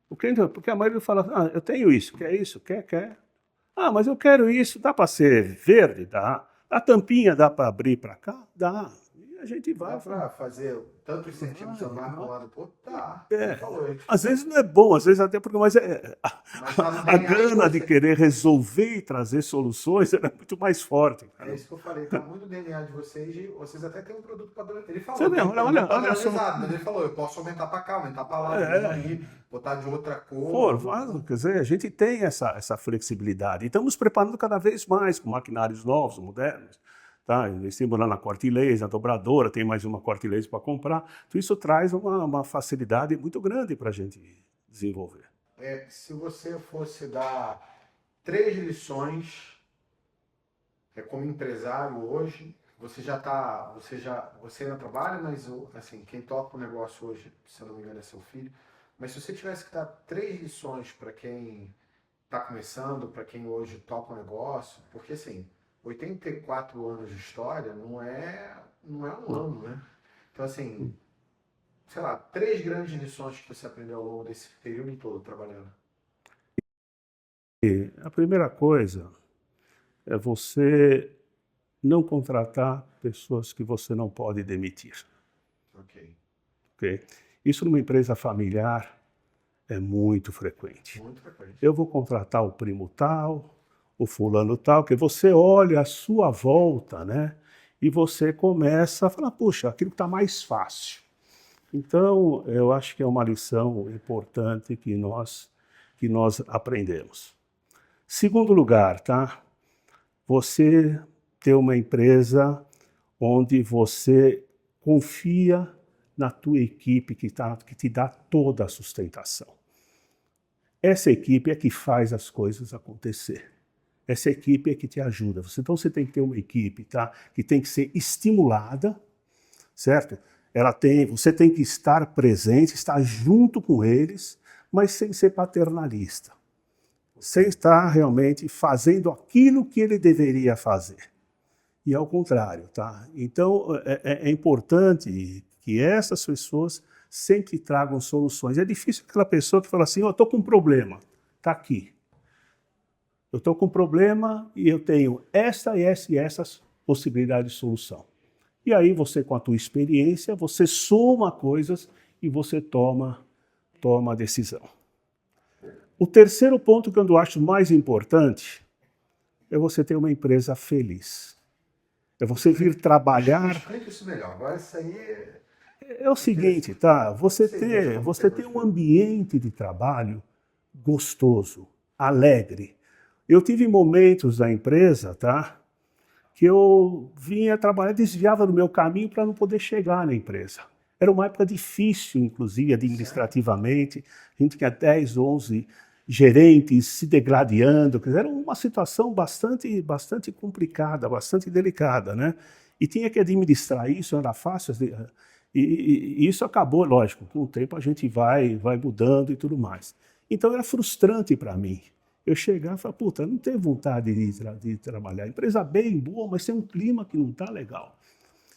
Porque a maioria fala, eu tenho isso, quer isso, quer. Mas eu quero isso, dá para ser verde? Dá. A tampinha dá para abrir para cá? Dá. E a gente vai... Dá para fazer tantos centímetros a mais para um lado para o outro? Dá. Às vezes não é bom, às vezes até porque... Mas a gana de querer resolver e trazer soluções era muito mais forte. Cara. É isso que eu falei, tá muito DNA de vocês e vocês até têm um produto padronizado. Ele falou, olha só. Mas ele falou, eu posso aumentar para cá, aumentar para lá, botar de outra cor. Quer dizer, a gente tem essa flexibilidade. E estamos preparando cada vez mais com maquinários novos, modernos. Tá? Investimos lá na corte laser, na dobradora, tem mais uma corte laser para comprar. Então isso traz uma facilidade muito grande para a gente desenvolver. Se você fosse dar 3 lições como empresário hoje, você ainda trabalha, mas assim, quem toca o negócio hoje, se eu não me engano, é seu filho. Mas se você tivesse que dar 3 lições para quem está começando, para quem hoje toca o negócio, porque assim, 84 anos de história não é um ano, né? Então assim, sei lá, 3 grandes lições que você aprendeu ao longo desse período todo trabalhando. A primeira coisa é você não contratar pessoas que você não pode demitir. Ok. Isso numa empresa familiar é muito frequente. Muito frequente. Eu vou contratar o primo tal, o fulano tal, que você olha à sua volta, né? E você começa a falar, puxa, aquilo está mais fácil. Então, eu acho que é uma lição importante que nós aprendemos. Segundo lugar, tá? Você ter uma empresa onde você confia na tua equipe que te dá toda a sustentação. Essa equipe é que faz as coisas acontecer. Essa equipe é que te ajuda. Então você tem que ter uma equipe, tá? Que tem que ser estimulada, certo? Você tem que estar presente, estar junto com eles, mas sem ser paternalista. Sem estar realmente fazendo aquilo que ele deveria fazer. E ao contrário, tá? Então é importante que essas pessoas sempre tragam soluções. É difícil aquela pessoa que fala assim, eu estou com um problema, está aqui. Eu estou com um problema e eu tenho essa e essas possibilidades de solução. E aí você, com a tua experiência, você soma coisas e você toma a decisão. O terceiro ponto que eu acho mais importante é você ter uma empresa feliz. É você vir trabalhar... Explica isso melhor. Agora isso aí... É o seguinte, tá? Você ter um ambiente de trabalho gostoso, alegre. Eu tive momentos da empresa, tá? Que eu vinha trabalhar, desviava do meu caminho para não poder chegar na empresa. Era uma época difícil, inclusive, administrativamente. A gente tinha 10, 11 gerentes se degladiando. Era uma situação bastante complicada, bastante delicada, né? E tinha que administrar isso, era fácil. E isso acabou, lógico, com o tempo a gente vai mudando e tudo mais. Então era frustrante para mim. Eu chegar e falar, puta, não tenho vontade de trabalhar. Empresa bem boa, mas tem um clima que não está legal.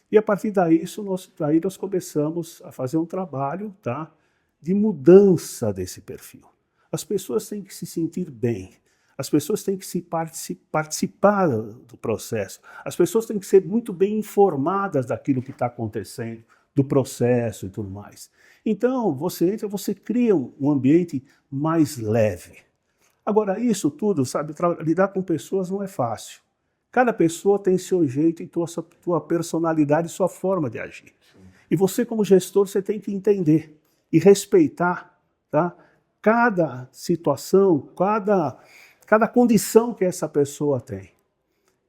E a partir daí, nós começamos a fazer um trabalho, tá, de mudança desse perfil. As pessoas têm que se sentir bem. As pessoas têm que participar do processo. As pessoas têm que ser muito bem informadas daquilo que está acontecendo, do processo e tudo mais. Então, você entra, você cria um ambiente mais leve. Agora, isso tudo, sabe, lidar com pessoas não é fácil. Cada pessoa tem seu jeito e sua personalidade e sua forma de agir. Sim. E você, como gestor, você tem que entender e respeitar, tá, cada situação, cada condição que essa pessoa tem.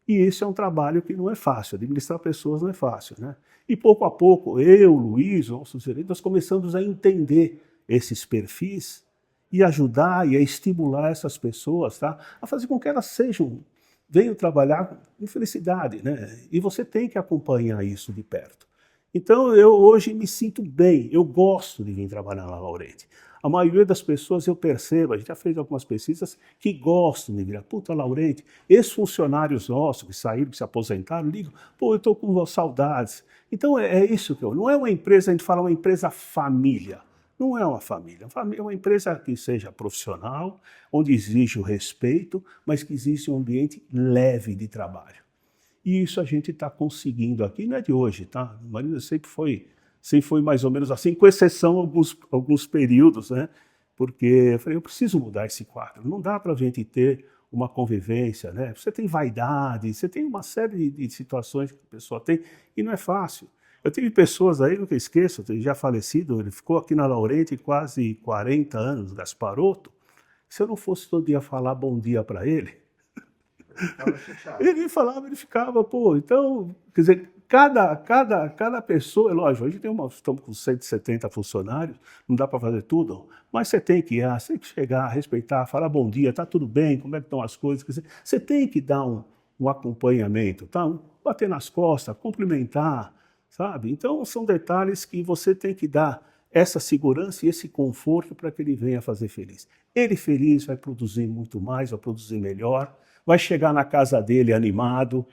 E isso é um trabalho que não é fácil, administrar pessoas não é fácil, né? E pouco a pouco, eu, Luiz, nossos gerentes, nós começamos a entender esses perfis e ajudar e a estimular essas pessoas, tá, a fazer com que elas venham trabalhar com felicidade, né? E você tem que acompanhar isso de perto. Então, eu hoje me sinto bem, eu gosto de vir trabalhar na Laurenti. A maioria das pessoas eu percebo, a gente já fez algumas pesquisas, que gostam de vir. Puta, Laurenti, esses funcionários nossos que saíram, que se aposentaram, ligam, pô, eu estou com saudades. Então, é isso que não é uma empresa, a gente fala uma empresa família. Não é uma família. É uma empresa que seja profissional, onde exige o respeito, mas que existe um ambiente leve de trabalho. E isso a gente está conseguindo aqui, não é de hoje, tá? O Marina sempre foi mais ou menos assim, com exceção alguns períodos, né? Porque eu falei, eu preciso mudar esse quadro. Não dá para a gente ter uma convivência, né? Você tem vaidade, você tem uma série de situações que a pessoa tem, e não é fácil. Eu tive pessoas aí, nunca esqueço, já falecido, ele ficou aqui na Laurenti quase 40 anos, Gasparotto. Se eu não fosse todo dia falar bom dia para ele, ele falava, ele ficava, pô, então, quer dizer, cada pessoa, é lógico, a gente estamos com 170 funcionários, não dá para fazer tudo, mas você tem que ir, você tem que chegar, respeitar, falar bom dia, tá tudo bem, como é que estão as coisas, quer dizer, você tem que dar um acompanhamento, tá? Bater nas costas, cumprimentar, sabe? Então, são detalhes que você tem que dar essa segurança e esse conforto para que ele venha fazer feliz. Ele feliz vai produzir muito mais, vai produzir melhor, vai chegar na casa dele animado.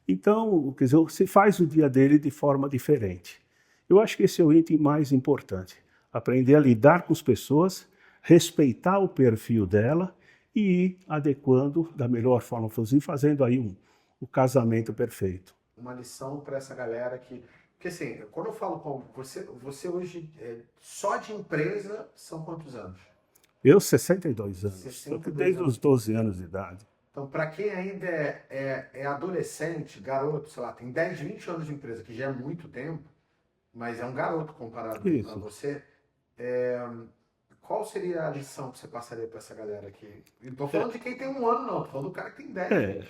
Então, quer dizer, você faz o dia dele de forma diferente. Eu acho que esse é o item mais importante. Aprender a lidar com as pessoas, respeitar o perfil dela e ir adequando da melhor forma possível, fazendo aí o casamento perfeito. Uma lição para essa galera que... Porque assim, quando eu falo com você hoje, só de empresa, são quantos anos? Eu, 62 anos. 62 desde anos. os 12 anos de idade. Então, para quem ainda é adolescente, garoto, sei lá, tem 10, 20 anos de empresa, que já é muito tempo, mas é um garoto comparado a você, qual seria a lição que você passaria para essa galera aqui? Não estou falando de quem tem um ano, não, estou falando do cara que tem 10.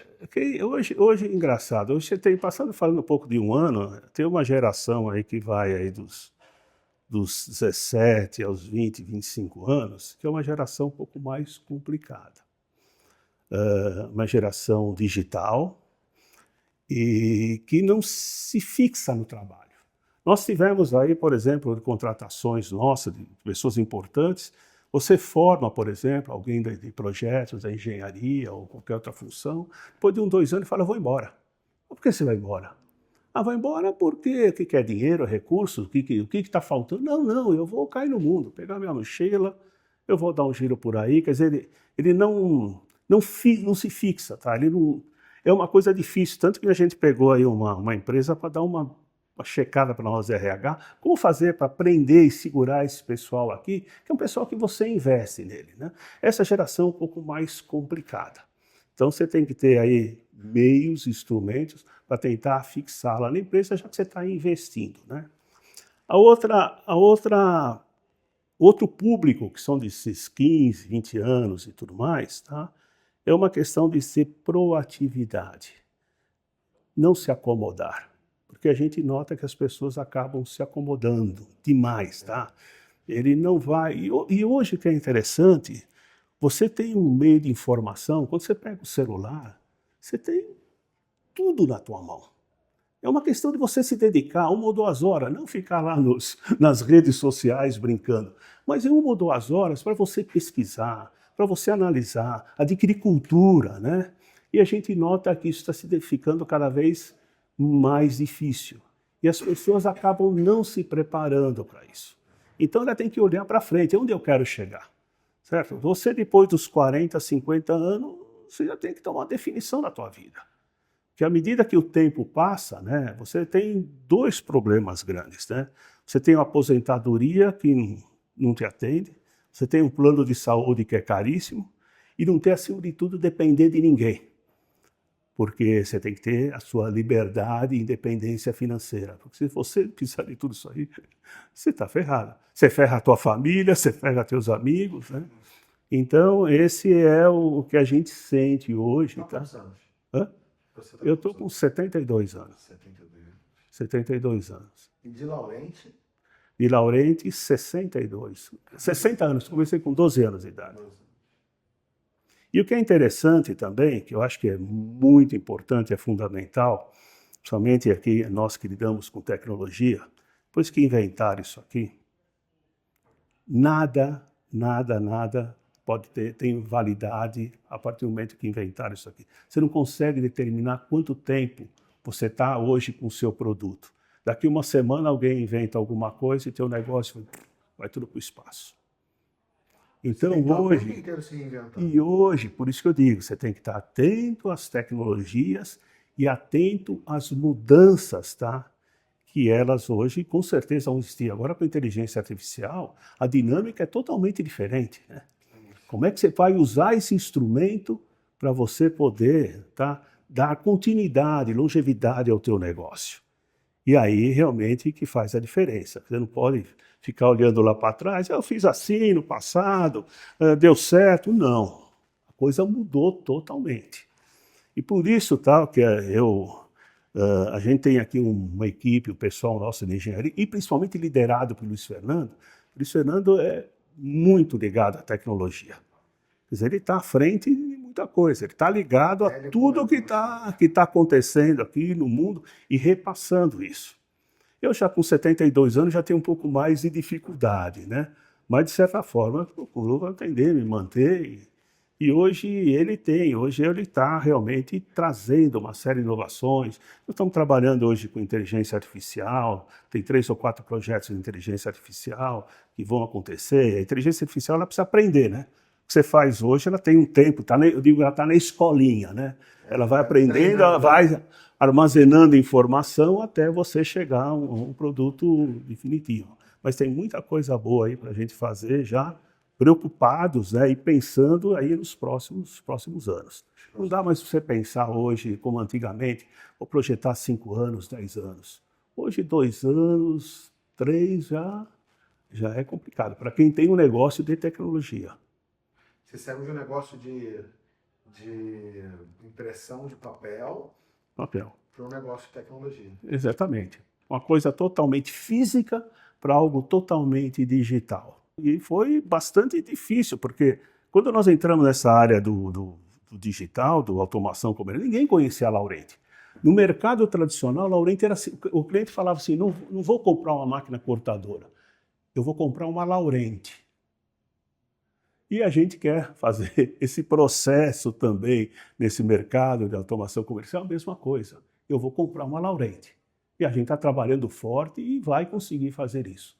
Hoje, engraçado, hoje você tem, falando um pouco de um ano, tem uma geração aí que vai aí dos 17 aos 20, 25 anos, que é uma geração um pouco mais complicada. Uma geração digital e que não se fixa no trabalho. Nós tivemos aí, por exemplo, contratações nossas de pessoas importantes. Você forma, por exemplo, alguém de projetos, da engenharia ou qualquer outra função, depois de 2 anos fala, vou embora. Por que você vai embora? Vai embora porque que quer dinheiro, recursos, o que está faltando? Não, eu vou cair no mundo, pegar minha mochila, eu vou dar um giro por aí. Quer dizer, ele não se fixa, tá? É uma coisa difícil, tanto que a gente pegou aí uma empresa para dar uma checada para nós RH, como fazer para prender e segurar esse pessoal aqui, que é um pessoal que você investe nele, né? Essa geração é um pouco mais complicada. Então você tem que ter aí meios, instrumentos para tentar fixá-la na empresa, já que você está investindo, né? Outro público, que são desses 15, 20 anos e tudo mais, tá? É uma questão de ser proatividade, não se acomodar, porque a gente nota que as pessoas acabam se acomodando demais, tá? Ele não vai... E hoje o que é interessante, você tem um meio de informação, quando você pega o celular, você tem tudo na tua mão. É uma questão de você se dedicar 1 ou 2 horas, não ficar lá nas redes sociais brincando, mas em 1 ou 2 horas para você pesquisar, para você analisar, adquirir cultura, né? E a gente nota que isso está se ficando cada vez mais difícil. E as pessoas acabam não se preparando para isso. Então ela tem que olhar para frente, onde eu quero chegar, certo? Você depois dos 40, 50 anos, você já tem que tomar uma definição da tua vida. Porque à medida que o tempo passa, né, você tem dois problemas grandes, né? Você tem uma aposentadoria que não te atende, você tem um plano de saúde que é caríssimo e não tem, acima de tudo, depender de ninguém. Porque você tem que ter a sua liberdade e independência financeira. Porque se você precisar de tudo isso aí, você está ferrado. Você ferra a tua família, você ferra teus amigos, né? Então, esse é o que a gente sente hoje. Tá? Quantos anos? Hã? Eu estou com 72 anos. 72 anos. E de Laurenti? De Laurenti, 62. 60 anos, comecei com 12 anos de idade. E o que é interessante também, que eu acho que é muito importante, é fundamental, principalmente aqui nós que lidamos com tecnologia, depois que inventaram isso aqui, nada pode ter validade a partir do momento que inventaram isso aqui. Você não consegue determinar quanto tempo você está hoje com o seu produto. Daqui uma semana alguém inventa alguma coisa e teu negócio vai tudo para o espaço. Então hoje, por isso que eu digo, você tem que estar atento às tecnologias e atento às mudanças, tá? Que elas hoje, com certeza, vão existir. Agora, com a inteligência artificial, a dinâmica é totalmente diferente, né? Como é que você vai usar esse instrumento para você poder, tá, dar continuidade, longevidade ao teu negócio? E aí, realmente, que faz a diferença. Você não pode ficar olhando lá para trás, eu fiz assim no passado, deu certo. Não, a coisa mudou totalmente. E por isso, tá, que a gente tem aqui uma equipe, o pessoal nosso de engenharia, e principalmente liderado por Luiz Fernando. O Luiz Fernando é muito ligado à tecnologia. Quer dizer, ele está à frente de muita coisa, ele está ligado a tudo que tá acontecendo aqui no mundo e repassando isso. Eu já com 72 anos já tenho um pouco mais de dificuldade, né? Mas de certa forma eu procuro atender, me manter. E hoje ele está realmente trazendo uma série de inovações. Nós estamos trabalhando hoje com inteligência artificial, tem 3 ou 4 projetos de inteligência artificial que vão acontecer. A inteligência artificial ela precisa aprender, né? O que você faz hoje, ela tem um tempo, ela está na escolinha, né? Ela vai aprendendo, ela vai armazenando informação até você chegar a um produto definitivo. Mas tem muita coisa boa aí para a gente fazer já, preocupados, né, e pensando aí nos próximos anos. Não dá mais para você pensar hoje, como antigamente, ou projetar 5 anos, 10 anos. Hoje, 2 anos, 3 já é complicado, para quem tem um negócio de tecnologia. Você saiu de um negócio de impressão de papel para um negócio de tecnologia. Exatamente. Uma coisa totalmente física para algo totalmente digital. E foi bastante difícil, porque quando nós entramos nessa área do digital, do automação comercial, ninguém conhecia a Laurenti. No mercado tradicional, a Laurenti era assim, o cliente falava assim, não vou comprar uma máquina cortadora, eu vou comprar uma Laurenti. E a gente quer fazer esse processo também nesse mercado de automação comercial, a mesma coisa. Eu vou comprar uma Laurenti. E a gente está trabalhando forte e vai conseguir fazer isso.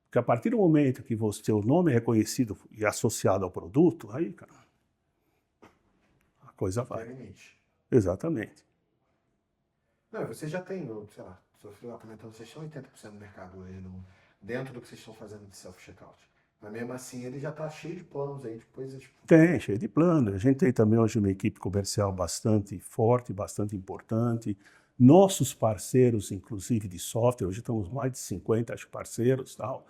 Porque a partir do momento que o seu nome é reconhecido e associado ao produto, aí, cara, a coisa vai. Exatamente. Não, você já tem, sei lá, comentando, vocês estão 80% do mercado hoje, dentro do que vocês estão fazendo de self-checkout. Mas mesmo assim ele já está cheio de planos aí, de coisas. Tem, cheio de planos. A gente tem também hoje uma equipe comercial bastante forte, bastante importante. Nossos parceiros, inclusive de software, hoje estamos mais de 50 parceiros, tal.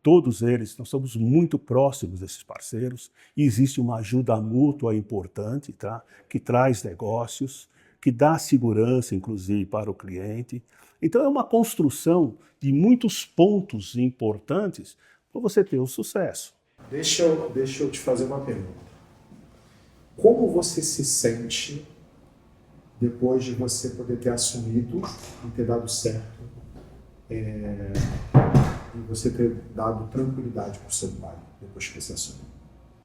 Todos eles, nós somos muito próximos desses parceiros e existe uma ajuda mútua importante, tá? Que traz negócios, que dá segurança, inclusive, para o cliente. Então é uma construção de muitos pontos importantes para você ter o sucesso. Deixa eu te fazer uma pergunta. Como você se sente depois de você poder ter assumido e ter dado certo, e você ter dado tranquilidade para o seu pai, depois que você assumiu?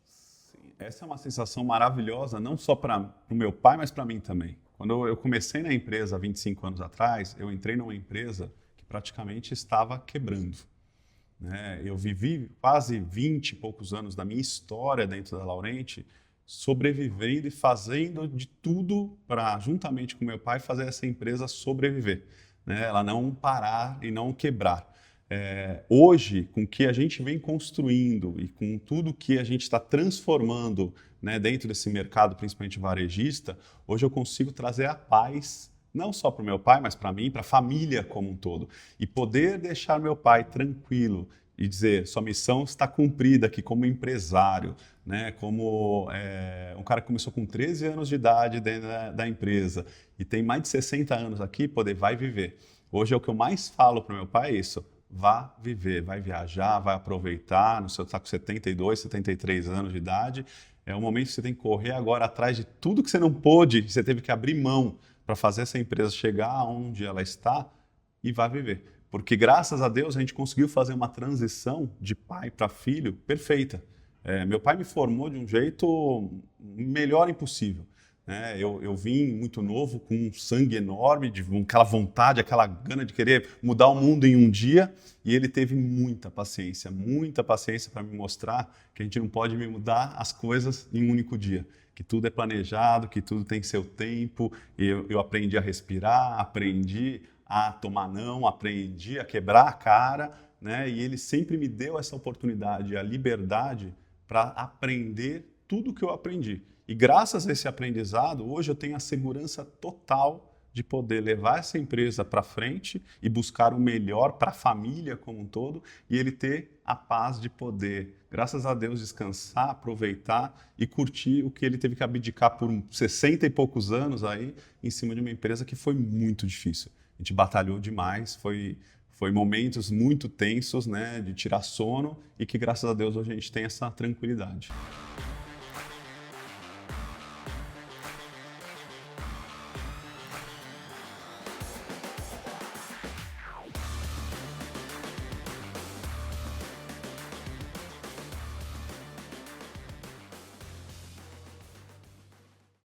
Sim. essa é uma sensação maravilhosa, não só para o meu pai, mas para mim também. Quando eu comecei na empresa há 25 anos atrás, eu entrei numa empresa que praticamente estava quebrando, né? Eu vivi quase 20 e poucos anos da minha história dentro da Laurenti, sobrevivendo e fazendo de tudo para, juntamente com meu pai, fazer essa empresa sobreviver, né? Ela não parar e não quebrar. Hoje, com o que a gente vem construindo e com tudo que a gente está transformando, né, dentro desse mercado, principalmente varejista, hoje eu consigo trazer a paz, não só para o meu pai, mas para mim, para a família como um todo. E poder deixar meu pai tranquilo e dizer, sua missão está cumprida aqui como empresário, né, como um cara que começou com 13 anos de idade dentro da empresa e tem mais de 60 anos aqui, vai viver. Hoje é o que eu mais falo para o meu pai, é isso. Vá viver, vai viajar, vai aproveitar, você está com 72, 73 anos de idade, é o momento que você tem que correr agora atrás de tudo que você não pôde, você teve que abrir mão para fazer essa empresa chegar onde ela está e vá viver. Porque graças a Deus a gente conseguiu fazer uma transição de pai para filho perfeita. Meu pai me formou de um jeito melhor impossível. Eu vim muito novo, com um sangue enorme, aquela vontade, aquela gana de querer mudar o mundo em um dia, e ele teve muita paciência para me mostrar que a gente não pode mudar as coisas em um único dia, que tudo é planejado, que tudo tem seu tempo. Eu aprendi a respirar, aprendi a tomar não, aprendi a quebrar a cara, né? E ele sempre me deu essa oportunidade, a liberdade para aprender tudo que eu aprendi. E graças a esse aprendizado, hoje eu tenho a segurança total de poder levar essa empresa para frente e buscar o melhor para a família como um todo, e ele ter a paz de poder, graças a Deus, descansar, aproveitar e curtir o que ele teve que abdicar por 60 e poucos anos aí, em cima de uma empresa que foi muito difícil. A gente batalhou demais, foi momentos muito tensos, né, de tirar sono, e que graças a Deus hoje a gente tem essa tranquilidade.